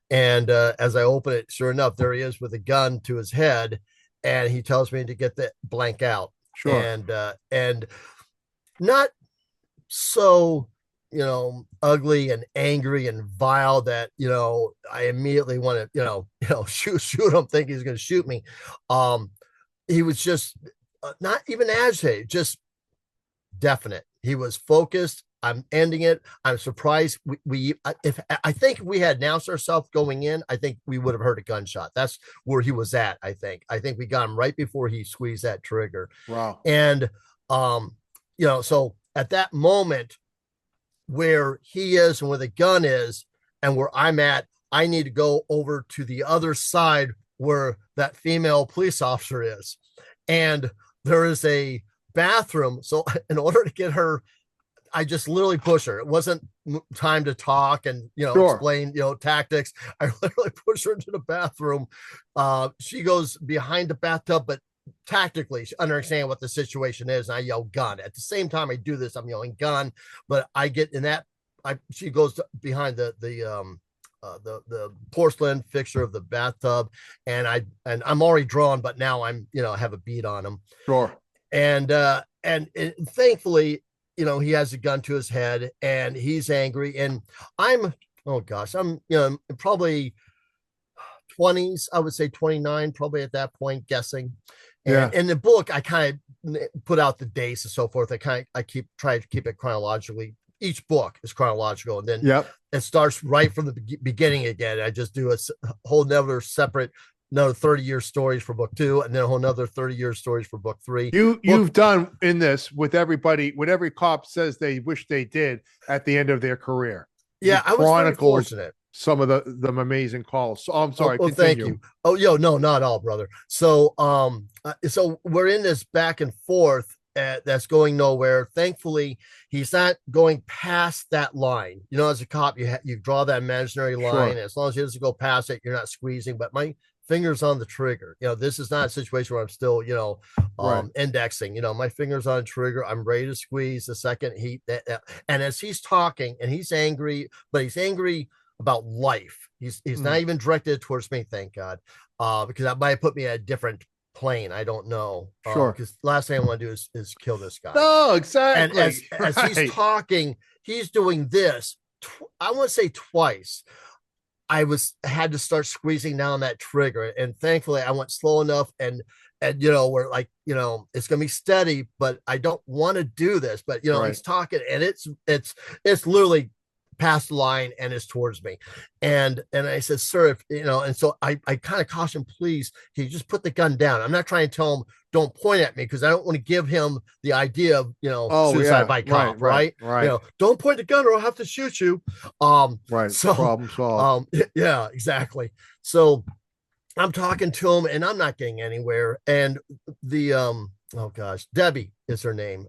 And as I open it, sure enough, there he is with a gun to his head, and he tells me to get the blank out. Sure. And not so ugly and angry and vile that I immediately want to shoot him, think he's going to shoot me. He was just not even agitated, just definite. He was focused. I'm ending it. I'm surprised. I think if we had announced ourselves going in, I think we would have heard a gunshot. That's where he was at. I think we got him right before he squeezed that trigger. Wow. And so at that moment where he is and where the gun is and where I'm at, I need to go over to the other side where that female police officer is. And there is a bathroom. So in order to get her, I just literally push her. It wasn't time to talk and explain tactics. I literally push her into the bathroom. She goes behind the bathtub, but tactically she understand what the situation is, and I yell gun. At the same time I do this, I'm yelling gun, but I get in that. She goes behind the porcelain fixture of the bathtub, and I'm already drawn, but now I'm have a bead on him. Sure. And thankfully, he has a gun to his head, and he's angry, and I'm probably 20s, I would say 29, probably at that point, guessing. And in the book, I kind of put out the dates and so forth. I try to keep it chronologically. Each book is chronological, and then it starts right from the beginning again. I just do a whole another 30-year stories for book 2, and then a whole another 30-year stories for book 3. You've done in this with everybody, what every cop says they wish they did at the end of their career. Yeah, I was very fortunate. Some of the amazing calls. So I'm sorry. Thank you. Oh, no, not all, brother. So so we're in this back and forth that's going nowhere. Thankfully, he's not going past that line. As a cop, you draw that imaginary line. Sure. As long as he doesn't go past it, you're not squeezing. But my fingers on the trigger. This is not a situation where I'm still, indexing. My fingers on the trigger. I'm ready to squeeze the second he. And as he's talking, and he's angry, but he's angry about life. He's not even directed towards me, thank God, because that might put me at a different plane. I don't know. Sure. Because last thing I want to do is kill this guy. No, exactly. And as he's talking, he's doing this. I want to say twice. I had to start squeezing down that trigger, and thankfully I went slow enough, and we're like, it's gonna be steady, but I don't want to do this. But he's talking, and it's literally past the line and is towards me, and I said, sir, if and so I kind of caution, please, can you just put the gun down? I'm not trying to tell him don't point at me, because I don't want to give him the idea of suicide by cop, right? Don't point the gun or I'll have to shoot you. So problem solved. Yeah, exactly. So I'm talking to him, and I'm not getting anywhere, and the Debbie is her name.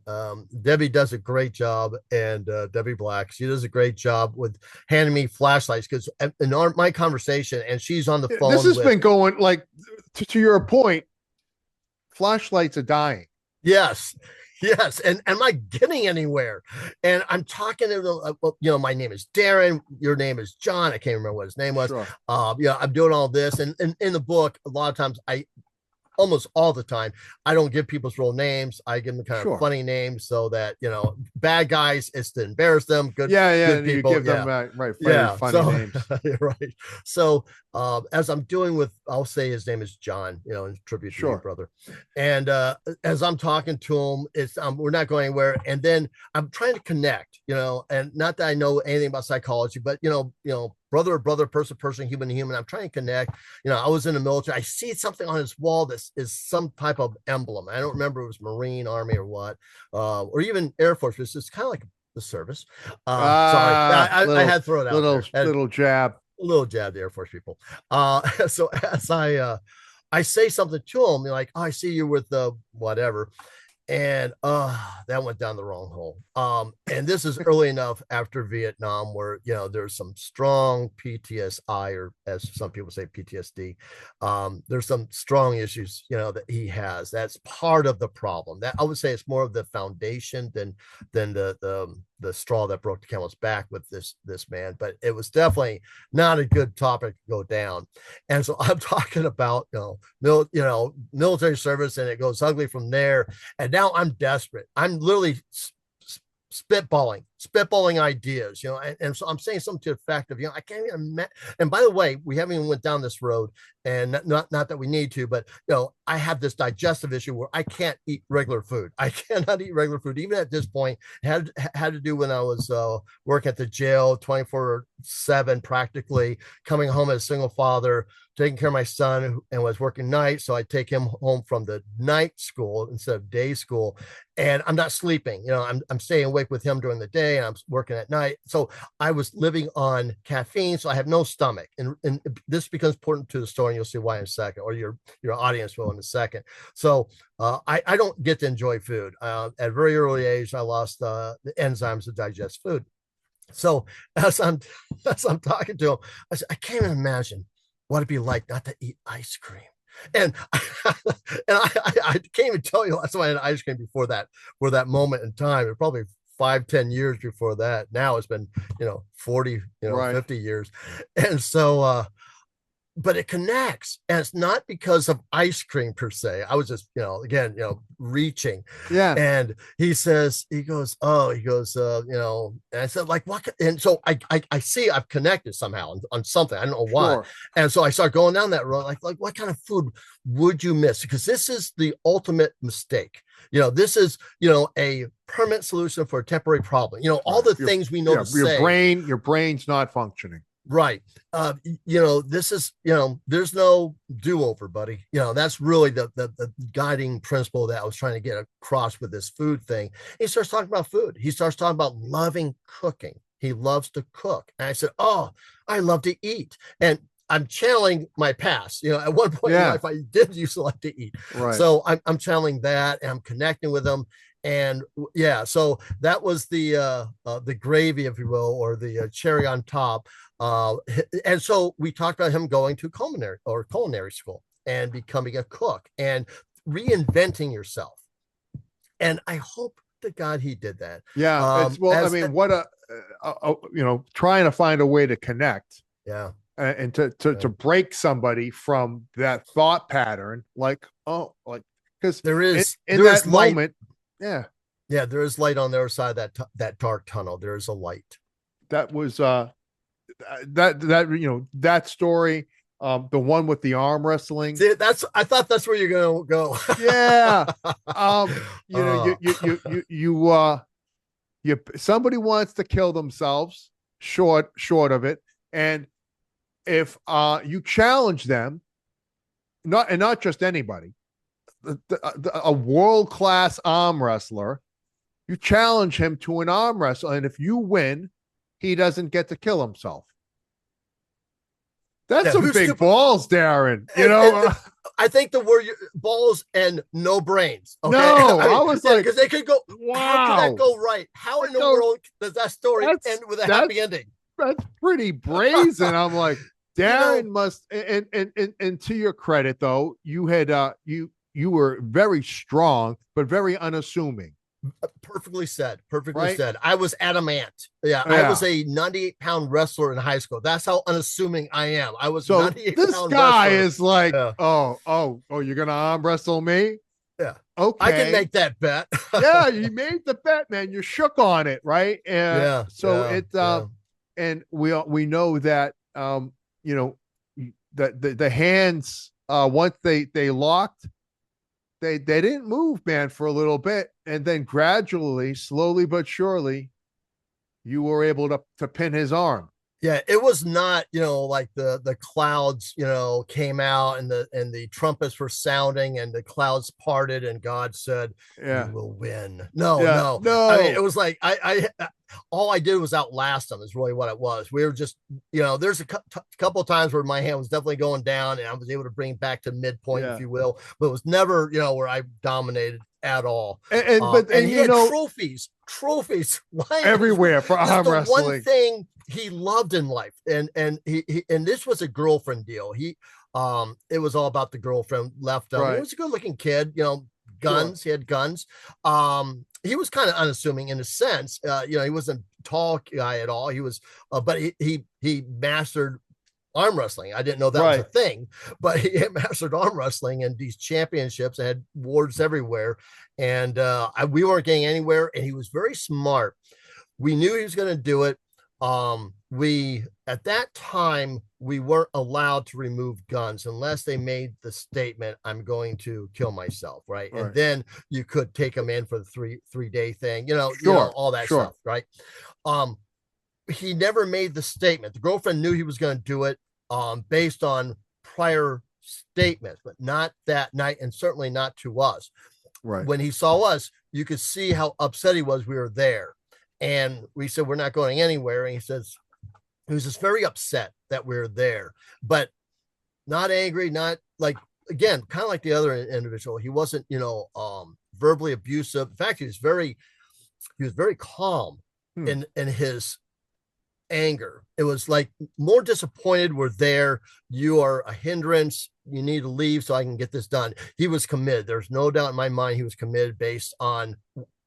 Debbie does a great job, and Debbie Black, she does a great job with handing me flashlights, because in my conversation, and she's on the phone. This has been going, like, to your point, flashlights are dying. Yes. Yes, and am I getting anywhere? And I'm talking to them. My name is Darren. Your name is John. I can't remember what his name was. Sure. I'm doing all this, and in the book, a lot of times almost all the time, I don't give people's real names. I give them kind of funny names so that, bad guys, it's to embarrass them. Good people. You give them funny names. Right. So as I'm doing with, I'll say his name is John, in tribute to your brother. And as I'm talking to him, it's we're not going anywhere. And then I'm trying to connect, and not that I know anything about psychology, but brother, person, human to human. I'm trying to connect. I was in the military. I see something on his wall that is some type of emblem. I don't remember if it was Marine, Army, or what, or even Air Force. It's just kind of like the service. Sorry, I had to throw it out. Little jab. A little jab, the Air Force people. So as I say something to him, like, oh, I see you with the whatever. And that went down the wrong hole. And this is early enough after Vietnam where there's some strong PTSI, or as some people say, PTSD. There's some strong issues that he has. That's part of the problem. That I would say it's more of the foundation than the straw that broke the camel's back with this man. But it was definitely not a good topic to go down. And so I'm talking about military service, and it goes ugly from there. And now I'm desperate. I'm literally spitballing ideas, and so I'm saying something to the effect of, I can't even imagine. And by the way, we haven't even went down this road, and not that we need to, but I have this digestive issue where I can't eat regular food. I cannot eat regular food, even at this point. It had to do when I was working at the jail 24/7, practically coming home as a single father, taking care of my son, and was working nights. So I take him home from the night school instead of day school, and I'm not sleeping. I'm staying awake with him during the day, and I'm working at night. So I was living on caffeine, so I have no stomach. And this becomes important to the story, and you'll see why in a second, or your audience will in a second. So I don't get to enjoy food. At a very early age, I lost the enzymes to digest food. So as I'm talking to him, I said, I can't even imagine what it'd be like not to eat ice cream. And I can't even tell you last time I had ice cream before that moment in time. It probably 5-10 years before that. Now it's been 40 50 years. And so but it connects, and it's not because of ice cream per se. I was just again reaching. And he goes and I said, like, what? And so I see I've connected somehow on something. I don't know why. And so I start going down that road, like what kind of food would you miss? Because this is the ultimate mistake. This is a permanent solution for a temporary problem. All the things we know to say. Your brain's not functioning. Right. This is, there's no do-over, buddy. That's really the guiding principle that I was trying to get across with this food thing. He starts talking about food. He starts talking about loving cooking. He loves to cook. And I said, oh, I love to eat. And I'm channeling my past. At one point in life, I did used to like to eat. Right. So I'm channeling that, and I'm connecting with them. And so that was the gravy, if you will, or the cherry on top. And so we talked about him going to culinary school and becoming a cook and reinventing yourself. And I hope to God he did that. Trying to find a way to connect. Yeah. And to break somebody from that thought pattern, because there is that light. moment. Yeah, there is light on the other side of that dark tunnel. There is a light. That was that story, the one with the arm wrestling. See, I thought that's where you're gonna go. Yeah. Somebody wants to kill themselves short of it, and if you challenge them, not just anybody, a world-class arm wrestler, you challenge him to an arm wrestle, and if you win, he doesn't get to kill himself. That's some big balls, Darren. I think the word balls and no brains. Okay? No, I was like, because they could go. Wow, how could that go right? How in the world does that story end with a happy ending? That's pretty brazen. I'm like, Darren must. And to your credit, though, you had you were very strong, but very unassuming. Perfectly said. Perfectly right? said. I was adamant. Yeah, I was Yeah. a 98-pound wrestler in high school. That's how unassuming I am. I was a So 98 this pound guy wrestler. is like, Yeah, oh, you're gonna arm wrestle me? yeah. I can Okay. make that bet. Yeah, you made the bet, man. You shook on it, right? And Yeah, so yeah, it yeah. and we know that you know the hands once they locked, they didn't move, man, for a little bit, and then gradually, slowly but surely, you were able to pin his arm. Yeah, it was not, like the clouds, came out and the trumpets were sounding and the clouds parted and God said, "You Yeah, will win." No, yeah, no. I mean, it no, was like I all I did was outlast them. Is really what it was. We were just, there's a couple of times where my hand was definitely going down and I was able to bring it back to midpoint, if yeah, you will, but it was never, where I dominated at all. and but And and he you had know trophies lying in his room. everywhere for This is arm the one wrestling. thing he loved in life, and he and this was a girlfriend deal. It was all about the girlfriend left him. He Right, was a good looking kid, sure, guns. He had guns. He was kind of unassuming in a sense. He wasn't a tall guy at all. He was, but he mastered arm wrestling. I didn't know that was a right, thing, but he had mastered arm wrestling and these championships. I had awards everywhere, and we weren't getting anywhere. And he was very smart. We knew he was going to do it. We at that time we weren't allowed to remove guns unless they made the statement, "I'm going to kill myself," right? And right, then you could take them in for the three-day thing, sure, all that sure, stuff, right? Um, he never made the statement. The girlfriend knew he was going to do it, based on prior statements, but not that night, and certainly not to us. right, When he saw us, you could see how upset he was. We were there, and we said we're not going anywhere. And he was just very upset that we were there, but not angry, not like, again, kind of like the other individual. He wasn't, verbally abusive. In fact, he was very calm hmm. in his anger. It was like more disappointed. We're there. You are a hindrance. You need to leave so I can get this done. He was committed. There's no doubt in my mind he was committed based on,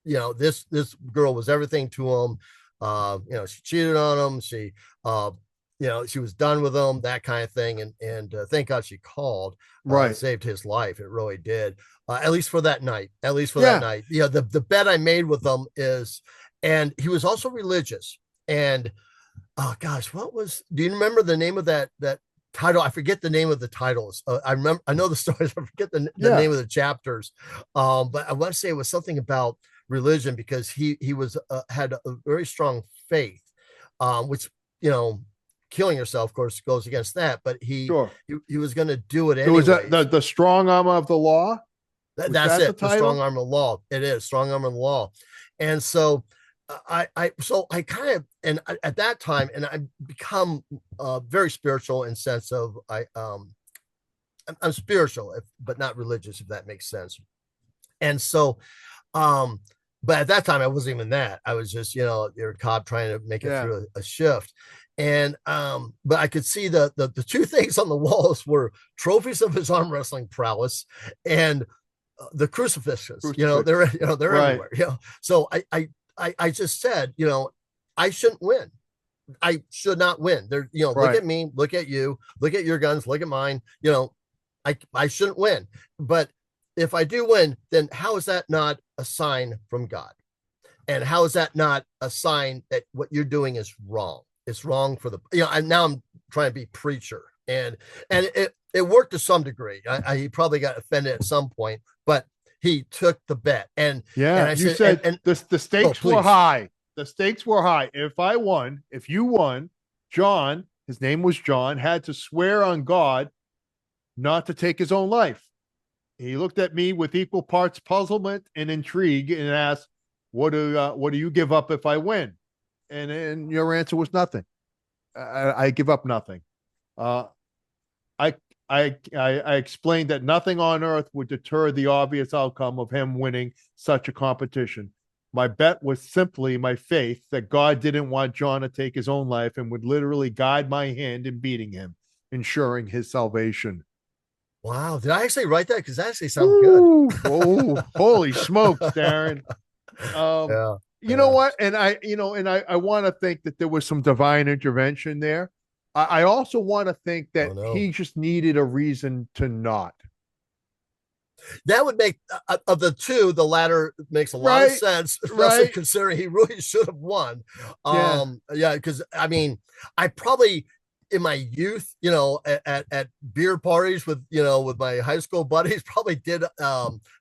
this girl was everything to him. She cheated on him. She was done with him, that kind of thing. And thank God she called. It Right, saved his life. It really did. At least for that night. At least for that yeah, night. The bet I made with him is, and he was also religious. And oh gosh, do you remember the name of that title? I forget the name of the titles. I know the stories. I forget the yeah, name of the chapters. But I want to say it was something about religion because he was had a very strong faith, which, killing yourself, of course, goes against that. But sure. he was going to do it It was the anyways. the strong arm of the law. Was That's that the it. The strong title? arm of the law. It is strong arm of the law. And so I kind of, and at that time, and I become very spiritual in sense of I'm spiritual, but not religious, if that makes sense. And so, but at that time I wasn't even that. I was just, you're a cop trying to make it Yeah, through a shift. And but I could see the two things on the walls were trophies of his arm wrestling prowess and the crucifixes. crucifix. They're Right, everywhere. So I just said, I shouldn't win. I should not win. There, look right, at me, look at you, look at your guns, look at mine. I shouldn't win. But if I do win, then how is that not a sign from God? And how is that not a sign that what you're doing is wrong? It's wrong for the, and now I'm trying to be preacher, and it worked to some degree. He probably got offended at some point, but he took the bet. And yeah. I You said, said and the oh, stakes were please. high. The stakes were high. If you won, John, his name was John, had to swear on God not to take his own life. He looked at me with equal parts puzzlement and intrigue and asked, what do you give up if I win?" And your answer was nothing. I give up nothing. Uh, I, I explained that nothing on earth would deter the obvious outcome of him winning such a competition. My bet was simply my faith that God didn't want John to take his own life and would literally guide my hand in beating him, ensuring his salvation. Wow, did I actually write that? Because that actually sounds good. Ooh, oh, holy smokes, Darren. Um, Yeah. you know Yeah. what? I want to think that there was some divine intervention there. I also want to think Oh that no. he just needed a reason to not. That would make of the two, the latter makes a lot of Right, sense, especially right, considering he really should have won. yeah, Yeah, because I mean, I probably in my youth, at beer parties with with my high school buddies, probably did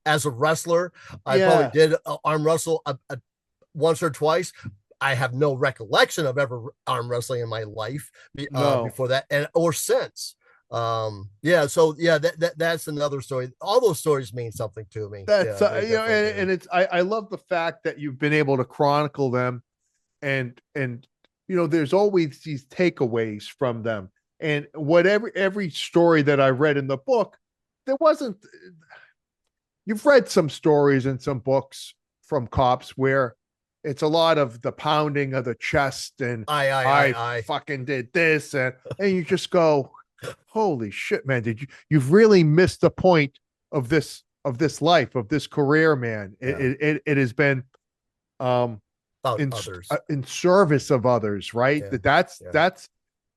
as a wrestler. I probably yeah. did arm wrestle once or twice. I have no recollection of ever arm wrestling in my life No, before that and or since. Yeah, so yeah, that's another story. All those stories mean something to me. that's Yeah, they definitely and do. it's I love the fact that you've been able to chronicle them, and there's always these takeaways from them, and whatever every story that I read in the book, there wasn't. You've read some stories and some books from cops where it's a lot of the pounding of the chest and I I fucking did this and you just go, holy shit, man! You've really missed the point of this life of this career, man. Yeah, It has been um others. in service of others, right? Yeah, yeah,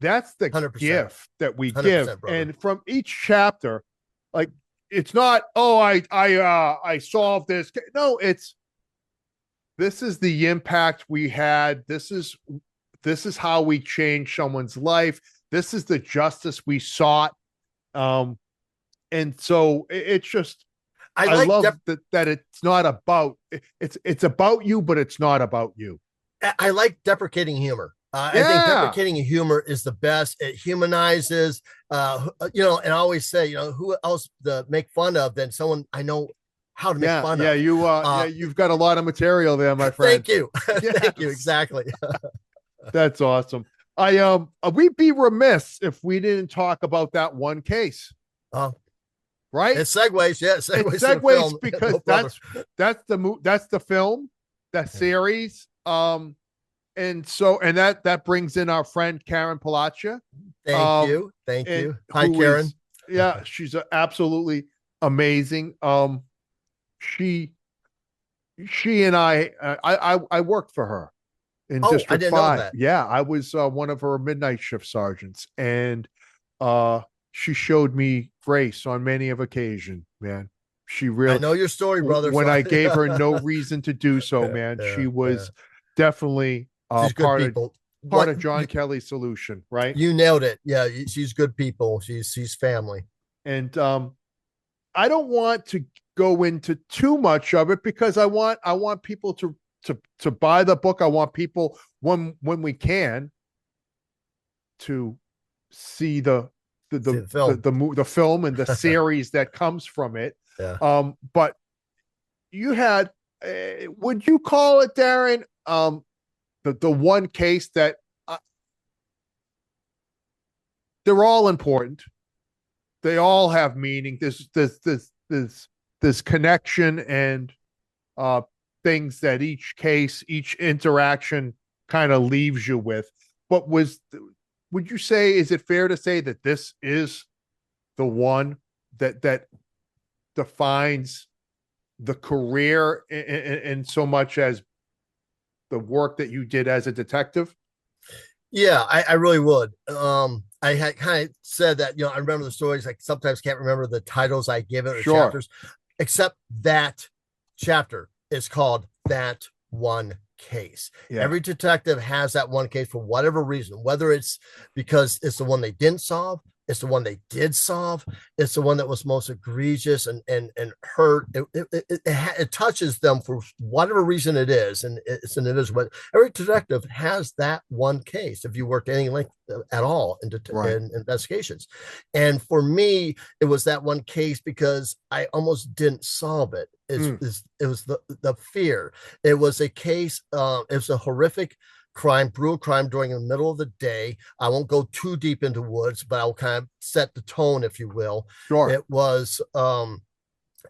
That's the 100%, gift that we give, 100%, brother. and from each chapter, like it's not, oh, I solved this. No, it's this is the impact we had. This is how we changed someone's life. This is the justice we sought. Um, and so it's just I I like love that it's not about it's about you, but it's not about you. I like deprecating humor. I think Yeah, deprecating humor is the best. It humanizes, and I always say, who else to make fun of than someone I know how to make fun yeah. of. You've got a lot of material there, my friend. Thank you. Thank you. Yes, Exactly. that's awesome. We'd be remiss if we didn't talk about that one case, Uh, right? it segues. Yeah, it It segues to the segues film. because No, brother. that's the film, that series. And that brings in our friend Karen Palacia, Thank um, you. Thank and you. Hi, who is, Karen. yeah, she's absolutely amazing. She she and I worked for her in Oh, I District didn't know 5. that. Yeah, I was one of her midnight shift sergeants, and uh, she showed me grace on many of occasion, man. She I really, know your story, brother. when So I gave her no reason to do so, yeah, man, yeah, she yeah. was definitely She's good people. part What of John Kelly's solution, right? you nailed it. Yeah, she's good people. She's family. And I don't want to go into too much of it because I want people to buy the book. I want people when we can to see See the film. the film and the series that comes from it. Yeah. But you had, would you call it, Darren? The one case that they're all important. They all have meaning. This connection and uh, things that each case, each interaction kind of leaves you with. But would you say, is it fair to say that this is the one that defines the career in so much as the work that you did as a detective? Yeah, I really would. I had kind of said that, I remember the stories. I sometimes can't remember the titles I give it or Sure. chapters, except that chapter is called That One Case. Yeah. Every detective has that one case for whatever reason, whether it's because it's the one they didn't solve, it's the one they did solve, it's the one that was most egregious and hurt. It touches them for whatever reason it is, and it's an individual. But every detective has that one case. If you worked any length at all Right. in investigations, and for me, it was that one case because I almost didn't solve it. It was the fear. It was a case. It was a horrific crime, brutal crime during the middle of the day. I won't go too deep into woods, but I'll kind of set the tone, if you will. Sure. It was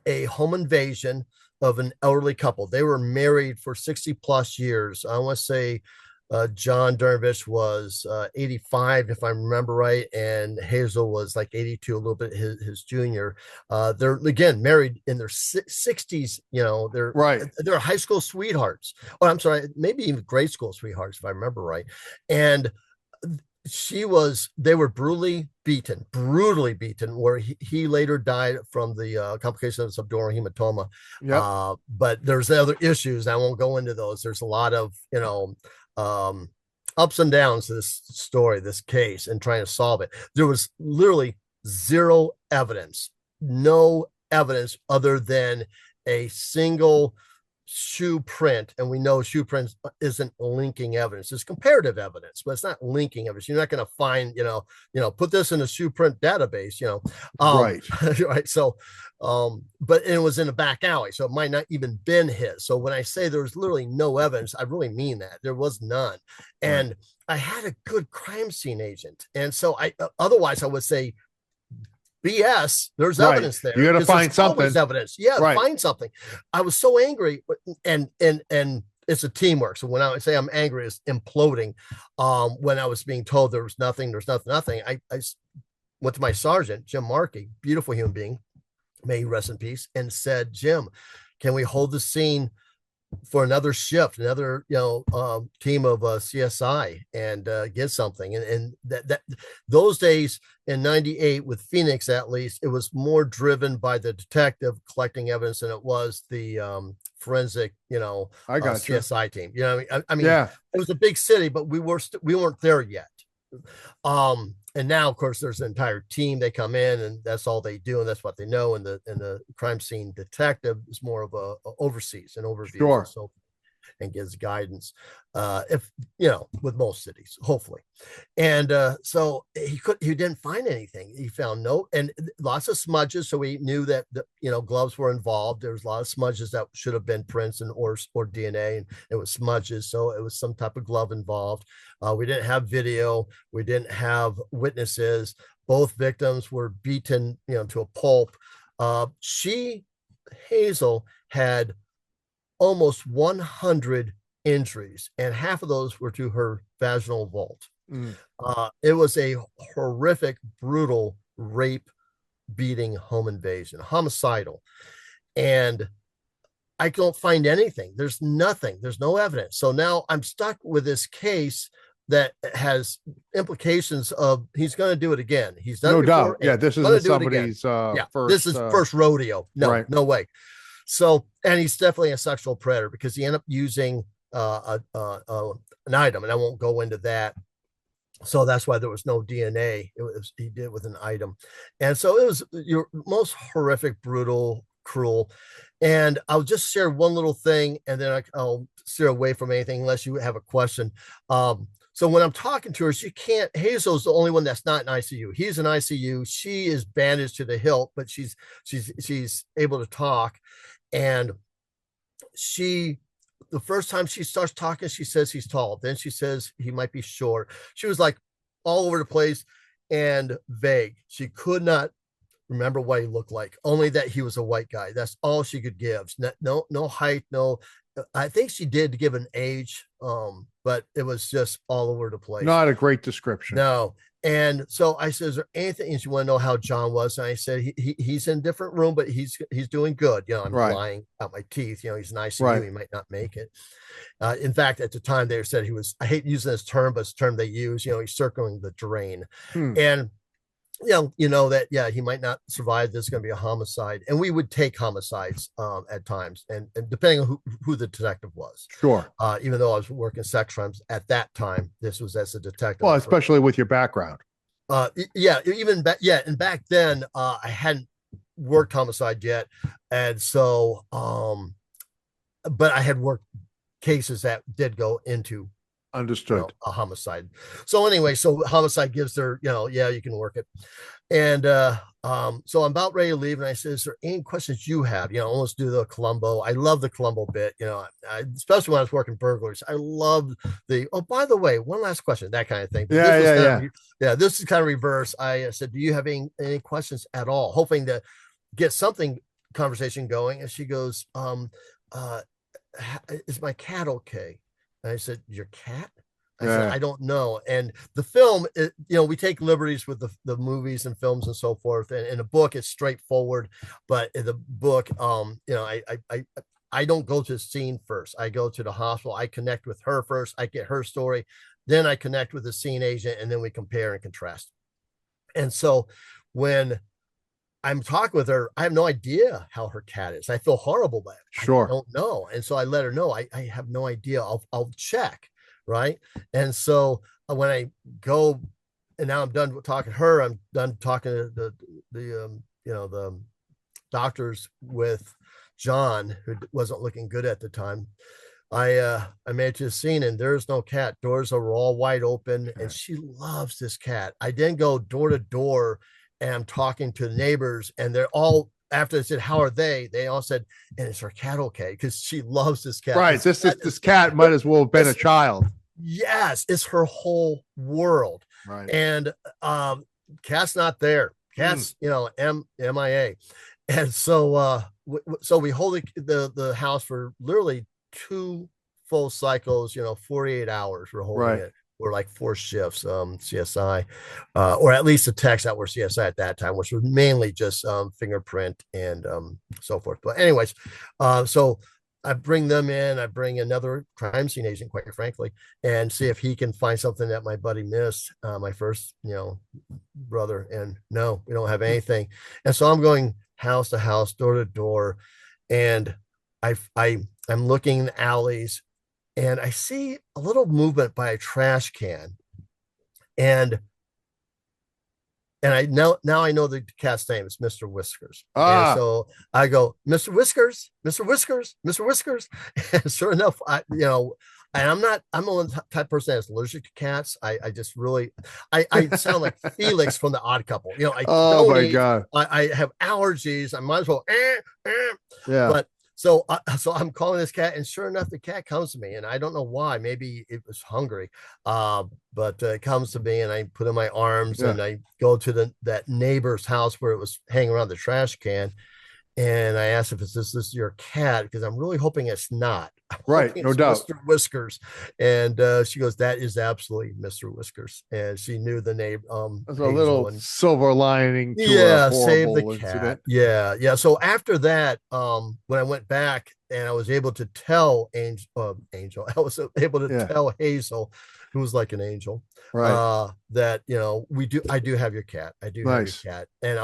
a home invasion of an elderly couple. They were married for 60 plus years. I want to say John Darren Burch was 85, if I remember right, and Hazel was like 82, a little bit his junior. They're again married in their 60s. You know, Right. they're high school sweethearts. Oh, I'm sorry, maybe even grade school sweethearts, if I remember right. And they were brutally beaten, where he later died from the complications of subdural hematoma. Yep. But there's other issues. I won't go into those. There's a lot of, um, ups and downs to this story, this case, and trying to solve it. There was literally zero evidence, no evidence other than a single shoe print, and we know shoe print isn't linking evidence. It's comparative evidence, but it's not linking evidence. You're not going to find, put this in a shoe print database, Right. right. So, but it was in a back alley, so it might not even been his. So when I say there was literally no evidence, I really mean that. There was none. And I had a good crime scene agent, and so otherwise I would say BS. There's evidence there. You got to find something. Evidence. Yeah, find something. I was so angry, and it's a teamwork. So when I say I'm angry, it's imploding. When I was being told there's nothing, I went to my sergeant, Jim Markey, beautiful human being, may he rest in peace, and said, Jim, can we hold the scene for another shift, another team of CSI, and get something? And that those days in '98 with Phoenix, at least, it was more driven by the detective collecting evidence than it was the forensic CSI team. I mean, it was a big city, but we weren't there yet. And now, of course, there's an entire team. They come in, and that's all they do, and that's what they know. And the crime scene detective is more of a oversees and overviews, sure, and so, and gives guidance, if with most cities, hopefully. And so he didn't find anything. He found and lots of smudges, so we knew that gloves were involved. There was a lot of smudges that should have been prints or DNA, and it was smudges, so it was some type of glove involved. We didn't have video. We didn't have witnesses. Both victims were beaten, to a pulp. Hazel, had almost 100 injuries, and half of those were to her vaginal vault. It was a horrific, brutal rape, beating, home invasion, homicidal. And I don't find anything. There's nothing. There's no evidence. So now I'm stuck with this case that has implications of he's going to do it again. He's done no it before, doubt. Yeah, this is somebody's first. This is first rodeo. No, no way. So, and he's definitely a sexual predator, because he ended up using an item, and I won't go into that. So that's why there was no DNA. He did it with an item. And so it was your most horrific, brutal, cruel. And I'll just share one little thing, and then I'll steer away from anything unless you have a question. So when I'm talking to her, Hazel's the only one that's not in ICU. He's in ICU. She is bandaged to the hilt, but she's able to talk. And the first time she starts talking, she says he's tall. Then she says he might be short. She was like all over the place and vague. She could not remember what he looked like, only that he was a white guy. That's all she could give. No height, no. I think she did give an age, but it was just all over the place. Not a great description. No. And so I said, is there anything you want to know how John was? And I said, he's in a different room, but he's doing good. I'm lying out my teeth. He's nice to you. He might not make it. In fact, at the time they said he was, I hate using this term, but it's a term they use, he's circling the drain. And that, he might not survive. There's going to be a homicide. And we would take homicides at times, and depending on who the detective was. Sure. Even though I was working sex crimes at that time, this was as a detective. Well, especially with your background. And back then, I hadn't worked homicide yet. And so, but I had worked cases that did go into Understood. A homicide. So anyway, homicide gives their, you can work it. And so I'm about ready to leave, and I said, is there any questions you have? Almost do the Columbo. I love the Columbo bit, especially when I was working burglars. I love by the way, one last question, that kind of thing. But this is kind of reverse. I said, do you have any questions at all? Hoping to get something conversation going. And she goes, is my cat okay? And I said, your cat? I said, I don't know. And the film, we take liberties with the movies and films and so forth. And in a book, it's straightforward. But in the book, I don't go to the scene first. I go to the hospital. I connect with her first. I get her story. Then I connect with the scene agent, and then we compare and contrast. And so when I'm talking with her, I have no idea how her cat is. I feel horrible, but sure. I don't know. And so I let her know, I have no idea. I'll check. Right. And so when I go, and now I'm done talking to her, I'm done talking to the doctors with John, who wasn't looking good at the time. I made it to the scene, and there's no cat. Doors are all wide open, and she loves this cat. I then go door to door, and I'm talking to the neighbors, and they're all, after I said, how are they? They all said, and is her cat okay? Because she loves this cat. Right. This cat might as well have been a child. Yes, it's her whole world. Right. And cat's not there. Cat's MIA. And so we hold the house for literally 2 full cycles, 48 hours. We're holding it. We're like 4 shifts, CSI, or at least the techs that were CSI at that time, which was mainly just fingerprint and so forth. But anyways, so I bring them in. I bring another crime scene agent, quite frankly, and see if he can find something that my buddy missed, my first, brother. And no, we don't have anything. And so I'm going house to house, door to door, and I'm looking in alleys, and I see a little movement by a trash can, and I now I know the cat's name is Mr. Whiskers. And so I go, Mr. Whiskers, Mr. Whiskers, Mr. Whiskers. And sure enough, I'm the one type of person that's allergic to cats. I just really, I sound like Felix from the Odd Couple. God. I have allergies. I might as well, yeah. But so I'm calling this cat, and sure enough, the cat comes to me, and I don't know why. Maybe it was hungry, but it comes to me, and I put in my arms, and I go to that neighbor's house where it was hanging around the trash can, and I asked if this is your cat, because I'm really hoping it's not. Right, no doubt. Mr. Whiskers. And she goes, that is absolutely Mr. Whiskers. And she knew the name. There's a little silver lining to a save the cat. Incident. Yeah. So after that, when I went back and I was able to tell Angel, I was able to tell Hazel, who was like an angel, right, that I do have your cat. I do have your cat. And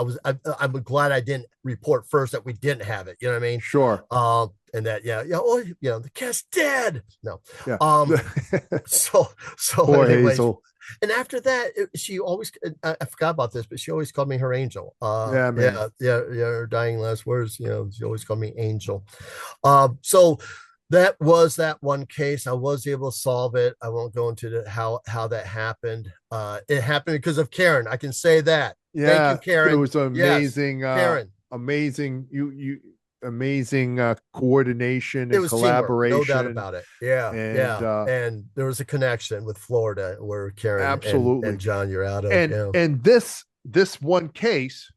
I'm glad I didn't report first that we didn't have it. You know what I mean? Sure. And that the cat's dead. No. Yeah. So poor anyways, Hazel. and after that, she always, I forgot about this, but she always called me her angel. Her dying last words, she always called me angel. So that was that one case. I was able to solve it. I won't go into how that happened. It happened because of Karen. I can say that. Yeah. Thank you, Karen. It was amazing. Yes, Karen. Amazing. Amazing coordination and collaboration. Teamwork, no doubt about it. And there was a connection with Florida where Karen absolutely and John, you're out of. And this one case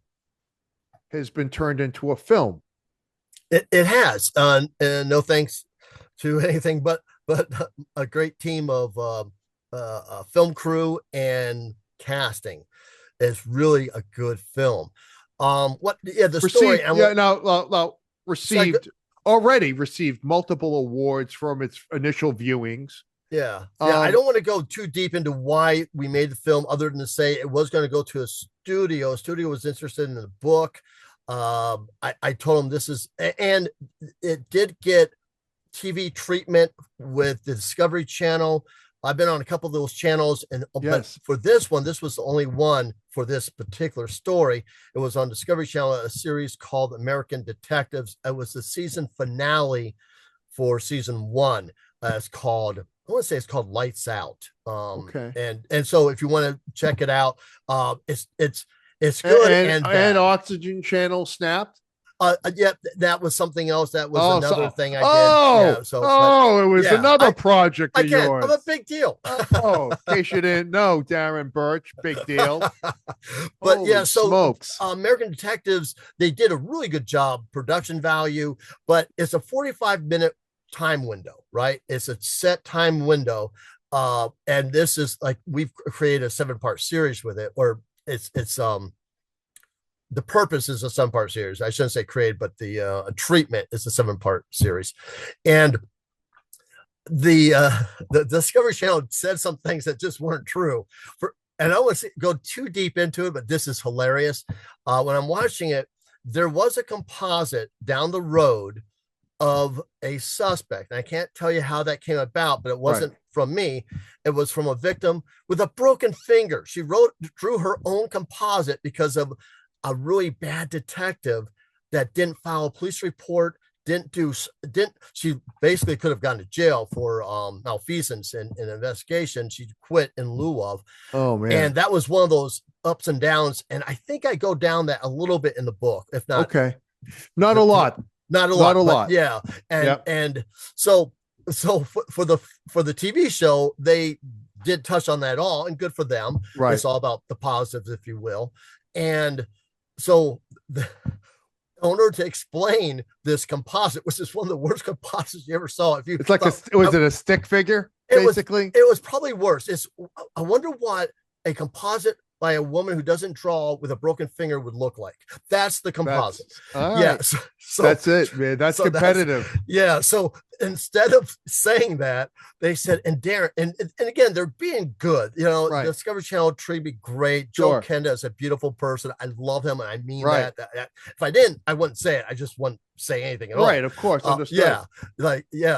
has been turned into a film. It has. And no thanks to anything but a great team of film crew and casting. It's really a good film. Story. Received multiple awards from its initial viewings. I don't want to go too deep into why we made the film, other than to say it was going to go to a studio. A studio was interested in the book. I told them this is, and it did get TV treatment with the Discovery Channel. I've been on a couple of those channels, but for this one, this was the only one for this particular story. It was on Discovery Channel, a series called American Detectives. It was the season finale for season 1. I want to say it's called Lights Out. And so if you want to check it out, it's good. And Oxygen Channel snapped. That was something else. That was another thing I did. It was another project of yours. I'm a big deal. In case you didn't know, Darren Burch, big deal. But smokes. American Detectives, they did a really good job, production value, but it's a 45-minute time window, right? It's a set time window. And this is like, we've created a 7-part series with it, or it's the purpose is a 7-part series. I shouldn't say created, but the treatment is a 7-part series. And the Discovery Channel said some things that just weren't true. And I don't want to go too deep into it, but this is hilarious. When I'm watching it, there was a composite down the road of a suspect. And I can't tell you how that came about, but it wasn't from me. It was from a victim with a broken finger. She drew her own composite because of a really bad detective that didn't file a police report. She basically could have gone to jail for malfeasance in an investigation. She quit in lieu of. Oh man. And that was one of those ups and downs. And I think I go down that a little bit in the book, if not. Okay. Not a lot. Not a lot. Yeah. And so for the TV show, they did touch on that at all, and good for them. Right. It's all about the positives, if you will. And so the owner, to explain this composite, which is one of the worst composites you ever saw. It's like was it a stick figure? Basically, it was probably worse. I wonder what a composite by a woman who doesn't draw with a broken finger would look like. That's the composite. Yes. Yeah, so that's it, man. That's competitive. So instead of saying that, they said, and Darren, and again, they're being good. The Discovery Channel treated me great. Joe Kenda is a beautiful person. I love him, and I mean that. If I didn't, I wouldn't say it. I just wouldn't say anything at all. Right, of course. Understood.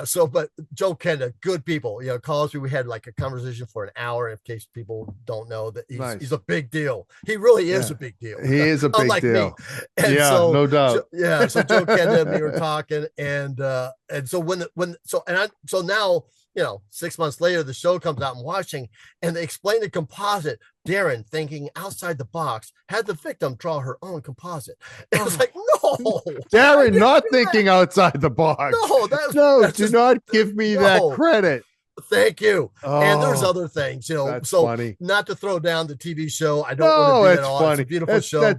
So, but Joe Kenda, good people. Calls me. We had like a conversation for an hour. In case people don't know that he's a big deal. He really is a big deal. He is a big deal. Me. And no doubt. So Joe Kenda and me were talking, and so now, 6 months later, the show comes out, and watching, and they explain the composite. Darren, thinking outside the box, had the victim draw her own composite. It was like, no, Darren, not thinking outside the box. No, do not give me that credit. Thank you. And there's other things, That's so funny. Not to throw down the TV show. I don't want to do it all. Funny. It's a beautiful show,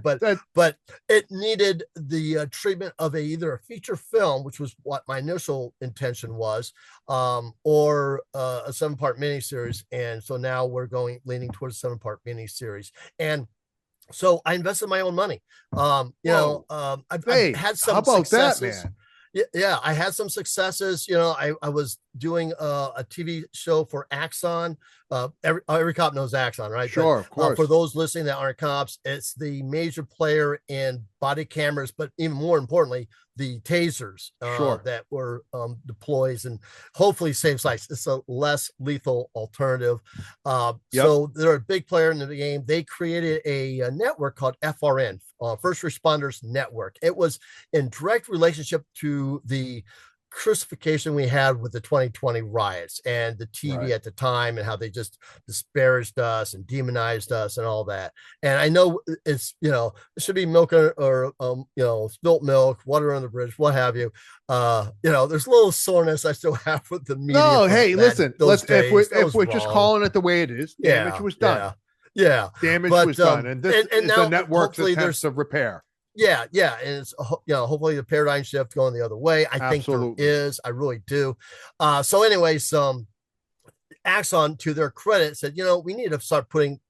but it needed the treatment of either a feature film, which was what my initial intention was, or a 7-part miniseries. And so now we're leaning towards a 7-part miniseries. And so I invested my own money. I've had some successes. That, man? Yeah, I had some successes. I was doing a TV show for Axon. Every cop knows Axon, right? Sure, of course. For those listening that aren't cops, it's the major player in body cameras, but even more importantly, the tasers that were deploys and hopefully saves lives. It's a less lethal alternative. So they're a big player in the game. They created a network called FRN, First Responders Network. It was in direct relationship to the crucifixion we had with the 2020 riots and the TV at the time, and how they just disparaged us and demonized us and all that. And I know it's, it should be milk or spilt milk, water on the bridge, what have you. There's a little soreness I still have with the media. No, hey, listen, if we're just calling it the way it is, damage was done. Damage was done. And this is the network's attempts of repair. And it's hopefully the paradigm shift going the other way. I think there is. I really do. So anyways, Axon, to their credit, said, we need to start putting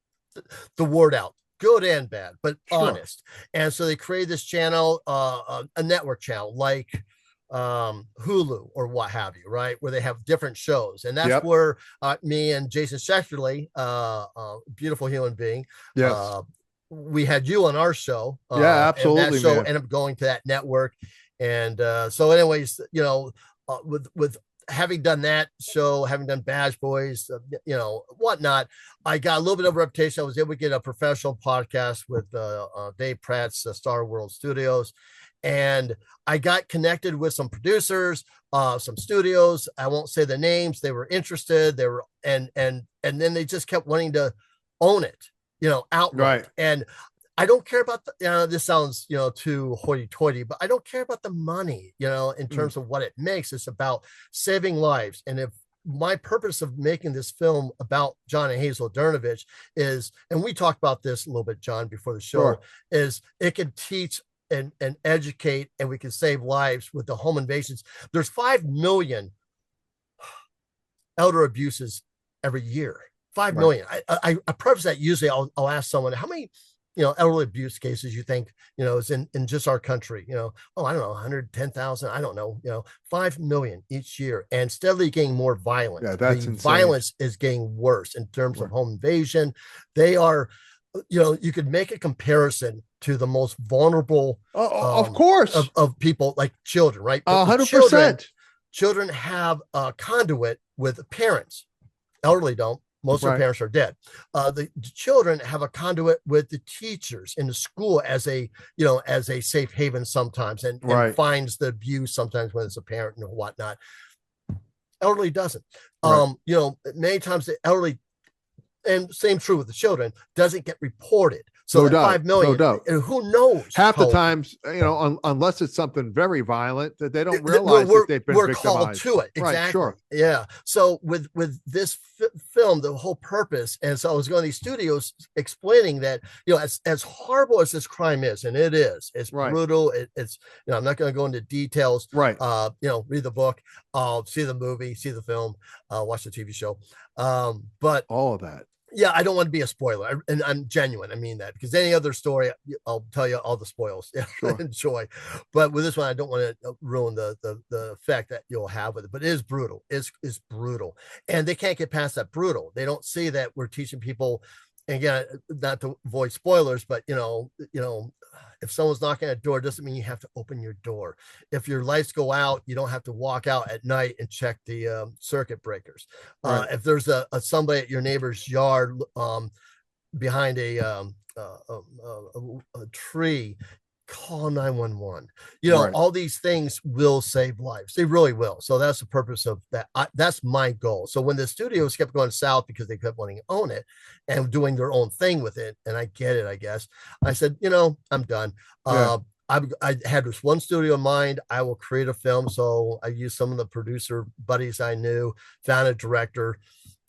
the word out, good and bad, but honest. And so they created this channel, a network channel like Hulu or what have you, right, where they have different shows. And that's where me and Jason Schechterly, beautiful human being, we had you on our show. Absolutely. And that show ended up going to that network. And so anyways, with having done that show, having done Badge Boys, whatnot, I got a little bit of a reputation. I was able to get a professional podcast with Dave Pratt's Star World Studios. And I got connected with some producers, some studios. I won't say the names. They were interested. They were, and then they just kept wanting to own it, outright. Right. And I don't care about this sounds, too hoity-toity, but I don't care about the money, in terms of what it makes. It's about saving lives. And if my purpose of making this film about John and Hazel Dernovich is, and we talked about this a little bit, John, before the show, is it can teach and educate, and we can save lives with the home invasions. There's 5 million elder abuses every year. 5 Right. million. I preface that usually I'll ask someone, how many, elderly abuse cases you think, is in just our country, oh, I don't know, 110,000, I don't know, 5 million each year, and steadily getting more violent. Yeah, that's The insane. violence is getting worse in terms of home invasion. They are, you could make a comparison to the most vulnerable, of course, of people, like children, right? But with 100%. children have a conduit with parents. Elderly don't. Most of their Right. parents are dead. The children have a conduit with the teachers in the school as a, as a safe haven sometimes, and Right. finds the abuse sometimes when it's a parent and whatnot. Elderly doesn't. Right. Many times the elderly, and same true with the children, doesn't get reported. So No that doubt. 5 million, No doubt. and who knows? Half the times, unless it's something very violent, that they don't realize that they've been we're victimized. called to it. Exactly. Right, sure. Yeah. So with this film, the whole purpose, and so I was going to these studios explaining that, as horrible as this crime is, and it's Right. brutal. It's I'm not going to go into details. Right. Read the book, see the movie, see the film, watch the TV show. But all of that. Yeah, I don't want to be a spoiler, and I'm genuine. I mean that, because any other story, I'll tell you all the spoils. Sure. Enjoy, but with this one, I don't want to ruin the effect that you'll have with it. But it is brutal. It's brutal, and they can't get past that brutal. They don't see that we're teaching people. And again, not to avoid spoilers, but if someone's knocking at a door, doesn't mean you have to open your door. If your lights go out, you don't have to walk out at night and check the circuit breakers. Right. If there's a somebody at your neighbor's yard behind a tree, call 911. Right. All these things will save lives. They really will. So that's the purpose of that. That's my goal. So when the studios kept going south because they kept wanting to own it and doing their own thing with it, and I get it, I guess, I said, I'm done. Yeah. I had this one studio in mind. I will create a film. So I used some of the producer buddies I knew, found a director,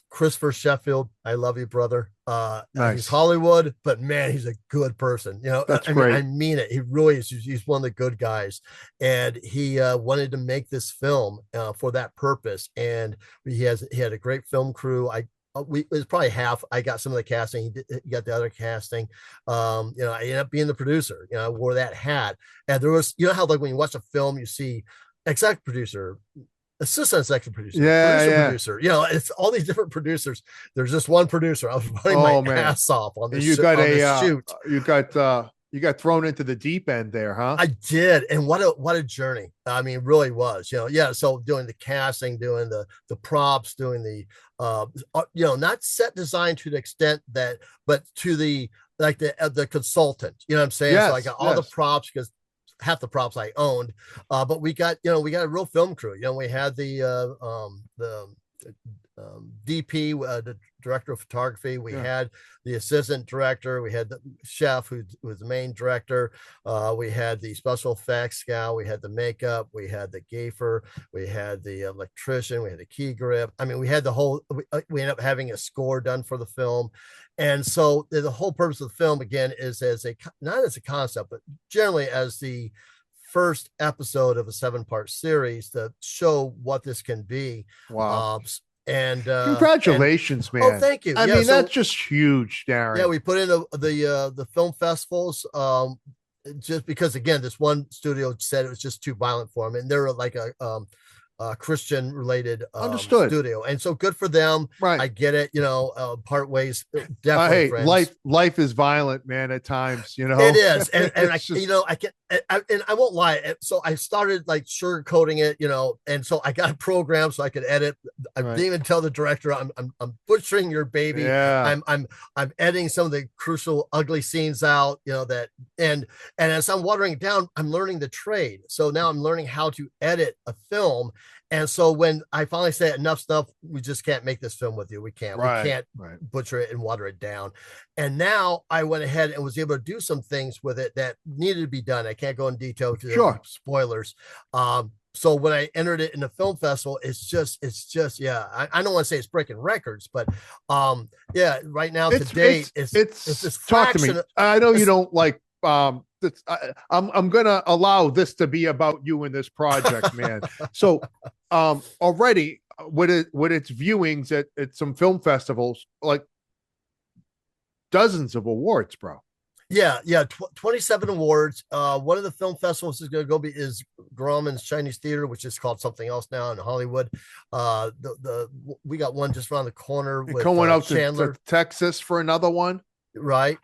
Christopher Sheffield. I love you, brother. Nice. He's Hollywood, but man, he's a good person. That's great. I mean it. He really is. He's one of the good guys, and he wanted to make this film for that purpose. And he had a great film crew. It was probably half. I got some of the casting. He got the other casting. I ended up being the producer. I wore that hat. And there was, how like when you watch a film, you see executive producer, assistant executive producer, producer. It's all these different producers. There's just one producer. I was running my ass off on this. Shoot. You got thrown into the deep end there, huh? I did, and what a journey. I mean, it really was. So doing the casting, doing the props, doing the not set design to the extent that, but to the consultant. You know what I'm saying? Yes, so I got all the props, because half the props I owned, but we got a real film crew. We had the DP, the director of photography. We had the assistant director. We had the chef, who was the main director. We had the special effects guy. We had the makeup. We had the gaffer. We had the electrician. We had the key grip. I mean, we had the whole. We ended up having a score done for the film, and so the whole purpose of the film, again, is not as a concept, but generally as the first episode of a 7-part series to show what this can be. Wow. And congratulations, man. Oh, thank you. I mean, that's just huge, Darren. Yeah, we put in the film festivals, just because, again, this one studio said it was just too violent for them, and they're like a Christian related studio, and so good for them. Right. I get it. Part ways, definitely. Hey, life is violent, man, at times. It is, and I just... I can, and I won't lie. So I started like sugarcoating it, and so I got a program so I could edit. I didn't even tell the director, I'm butchering your baby. Yeah. I'm editing some of the crucial ugly scenes out, that, and as I'm watering it down, I'm learning the trade. So now I'm learning how to edit a film. And so when I finally say enough stuff, we just can't make this film with you. We can't butcher it and water it down. And now I went ahead and was able to do some things with it that needed to be done. I can't go in detail to spoilers. So when I entered it in the film festival, it's just, I don't want to say it's breaking records, but right now it's this talk to me. I know you don't like, I'm gonna allow this to be about you in this project, man. So already with its viewings at some film festivals, like dozens of awards, bro. Yeah. 27 awards. One of the film festivals is going to is Grauman's Chinese Theater, which is called something else now in Hollywood. We got one just around the corner with Going out Chandler to Texas for another one. Right.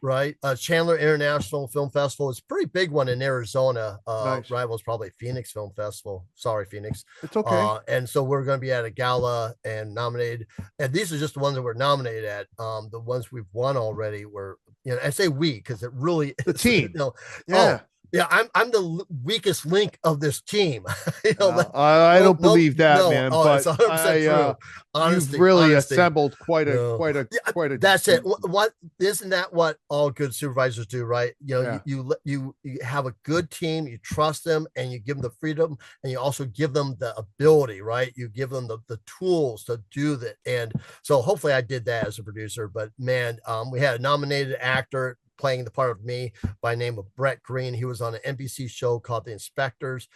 Chandler International Film Festival is a pretty big one in Arizona. Nice. Rivals probably Phoenix Film Festival. Sorry, Phoenix. It's okay. And so we're going to be at a gala and nominated. And these are just the ones that we're nominated at. The ones we've won already were, I say we because it really the is, team. Yeah. Yeah, I'm the weakest link of this team. I don't believe that, man. Oh, but it's 100% true. Honesty, you've really assembled quite a. That's it. What isn't that what all good supervisors do, right? You have a good team, you trust them, and you give them the freedom, and you also give them the ability, right? You give them the tools to do that, and so hopefully I did that as a producer. But man, we had a nominated actor playing the part of me by name of Brett Green. He was on an NBC show called The Inspectors.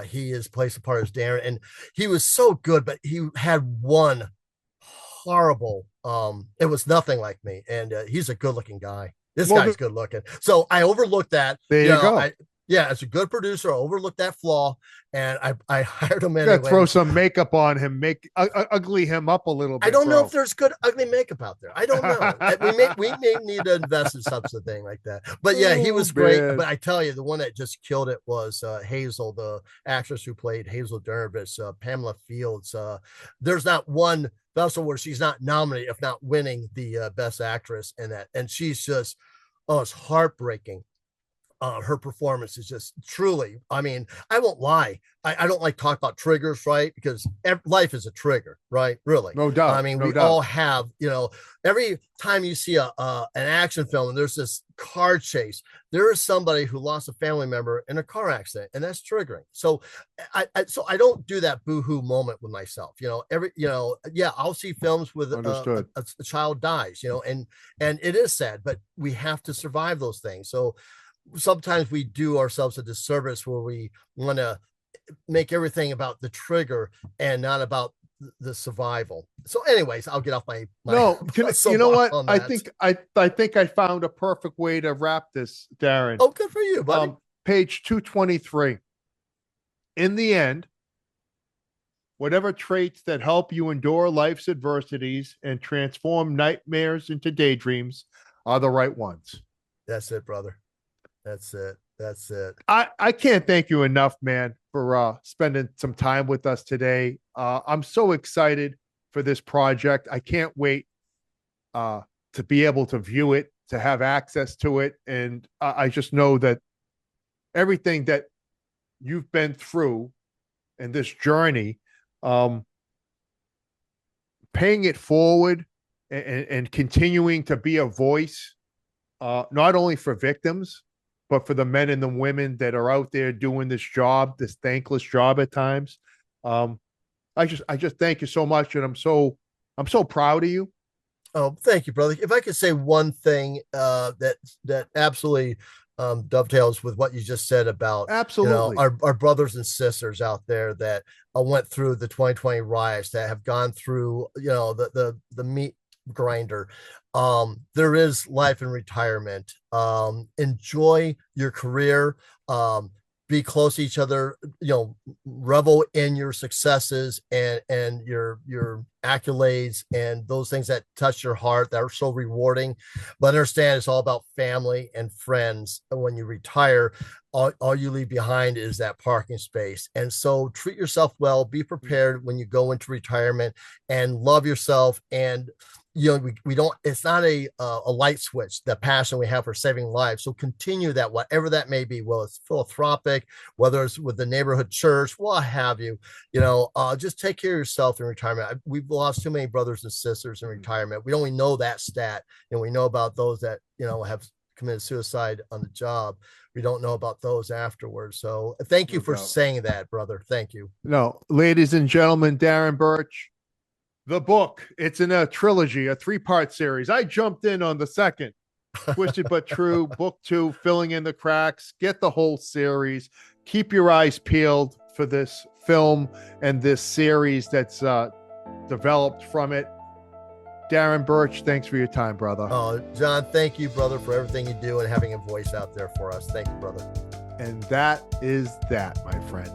He is plays the part as Darren, and he was so good, but he had one horrible. It was nothing like me, and he's a good-looking guy. This guy's good looking. So I overlooked that. There you go. As a good producer, I overlooked that flaw, and I hired him anyway. Throw some makeup on him, make ugly him up a little bit. I don't know if there's good ugly makeup out there. I don't know. we may need to invest in such a thing like that. But yeah, he was great. Man. But I tell you, the one that just killed it was Hazel, the actress who played Hazel Dervis, Pamela Fields. There's not one vessel where she's not nominated, if not winning the best actress in that, and she's just, it's heartbreaking. Her performance is just truly, I mean, I won't lie. I don't like talk about triggers, right? Because life is a trigger, right? Really. No doubt. I mean, we all have, every time you see an action film and there's this car chase, there is somebody who lost a family member in a car accident, and that's triggering. So I don't do that boohoo moment with myself. I'll see films with a child dies, and it is sad, but we have to survive those things. So sometimes we do ourselves a disservice where we want to make everything about the trigger and not about the survival. So anyways, I'll get off my no, you know what? I think I found a perfect way to wrap this, Darren. Oh, good for you, buddy. Page 223. In the end, whatever traits that help you endure life's adversities and transform nightmares into daydreams are the right ones. That's it, brother. That's it. I can't thank you enough, man, for spending some time with us today. I'm so excited for this project. I can't wait to be able to view it, to have access to it. And I just know that everything that you've been through in this journey, paying it forward and continuing to be a voice, not only for victims, but for the men and the women that are out there doing this job, this thankless job at times. I just thank you so much, and I'm so proud of you. Oh, thank you, brother. If I could say one thing that absolutely dovetails with what you just said about absolutely our brothers and sisters out there that went through the 2020 riots, that have gone through the meat grinder. There is life in retirement. Enjoy your career. Be close to each other, revel in your successes and your accolades and those things that touch your heart, that are so rewarding. But understand, it's all about family and friends. And when you retire, all you leave behind is that parking space. And so treat yourself well, be prepared when you go into retirement, and love yourself. And we don't, it's not a light switch, the passion we have for saving lives. So continue that, whatever that may be, whether it's philanthropic, whether it's with the neighborhood church, what have you, just take care of yourself in retirement. We've lost too many brothers and sisters in retirement. We only know that stat, and we know about those that, have committed suicide on the job. We don't know about those afterwards. So thank you for saying that, brother. Thank you. No, ladies and gentlemen, Darren Burch. The book, it's in a trilogy, a 3-part series. I jumped in on the second, Twisted But True, book 2, Filling in the Cracks. Get the whole series. Keep your eyes peeled for this film and this series that's developed from it. Darren Burch, thanks for your time, brother. Oh, John, thank you, brother, for everything you do and having a voice out there for us. Thank you, brother. And that is that, my friend.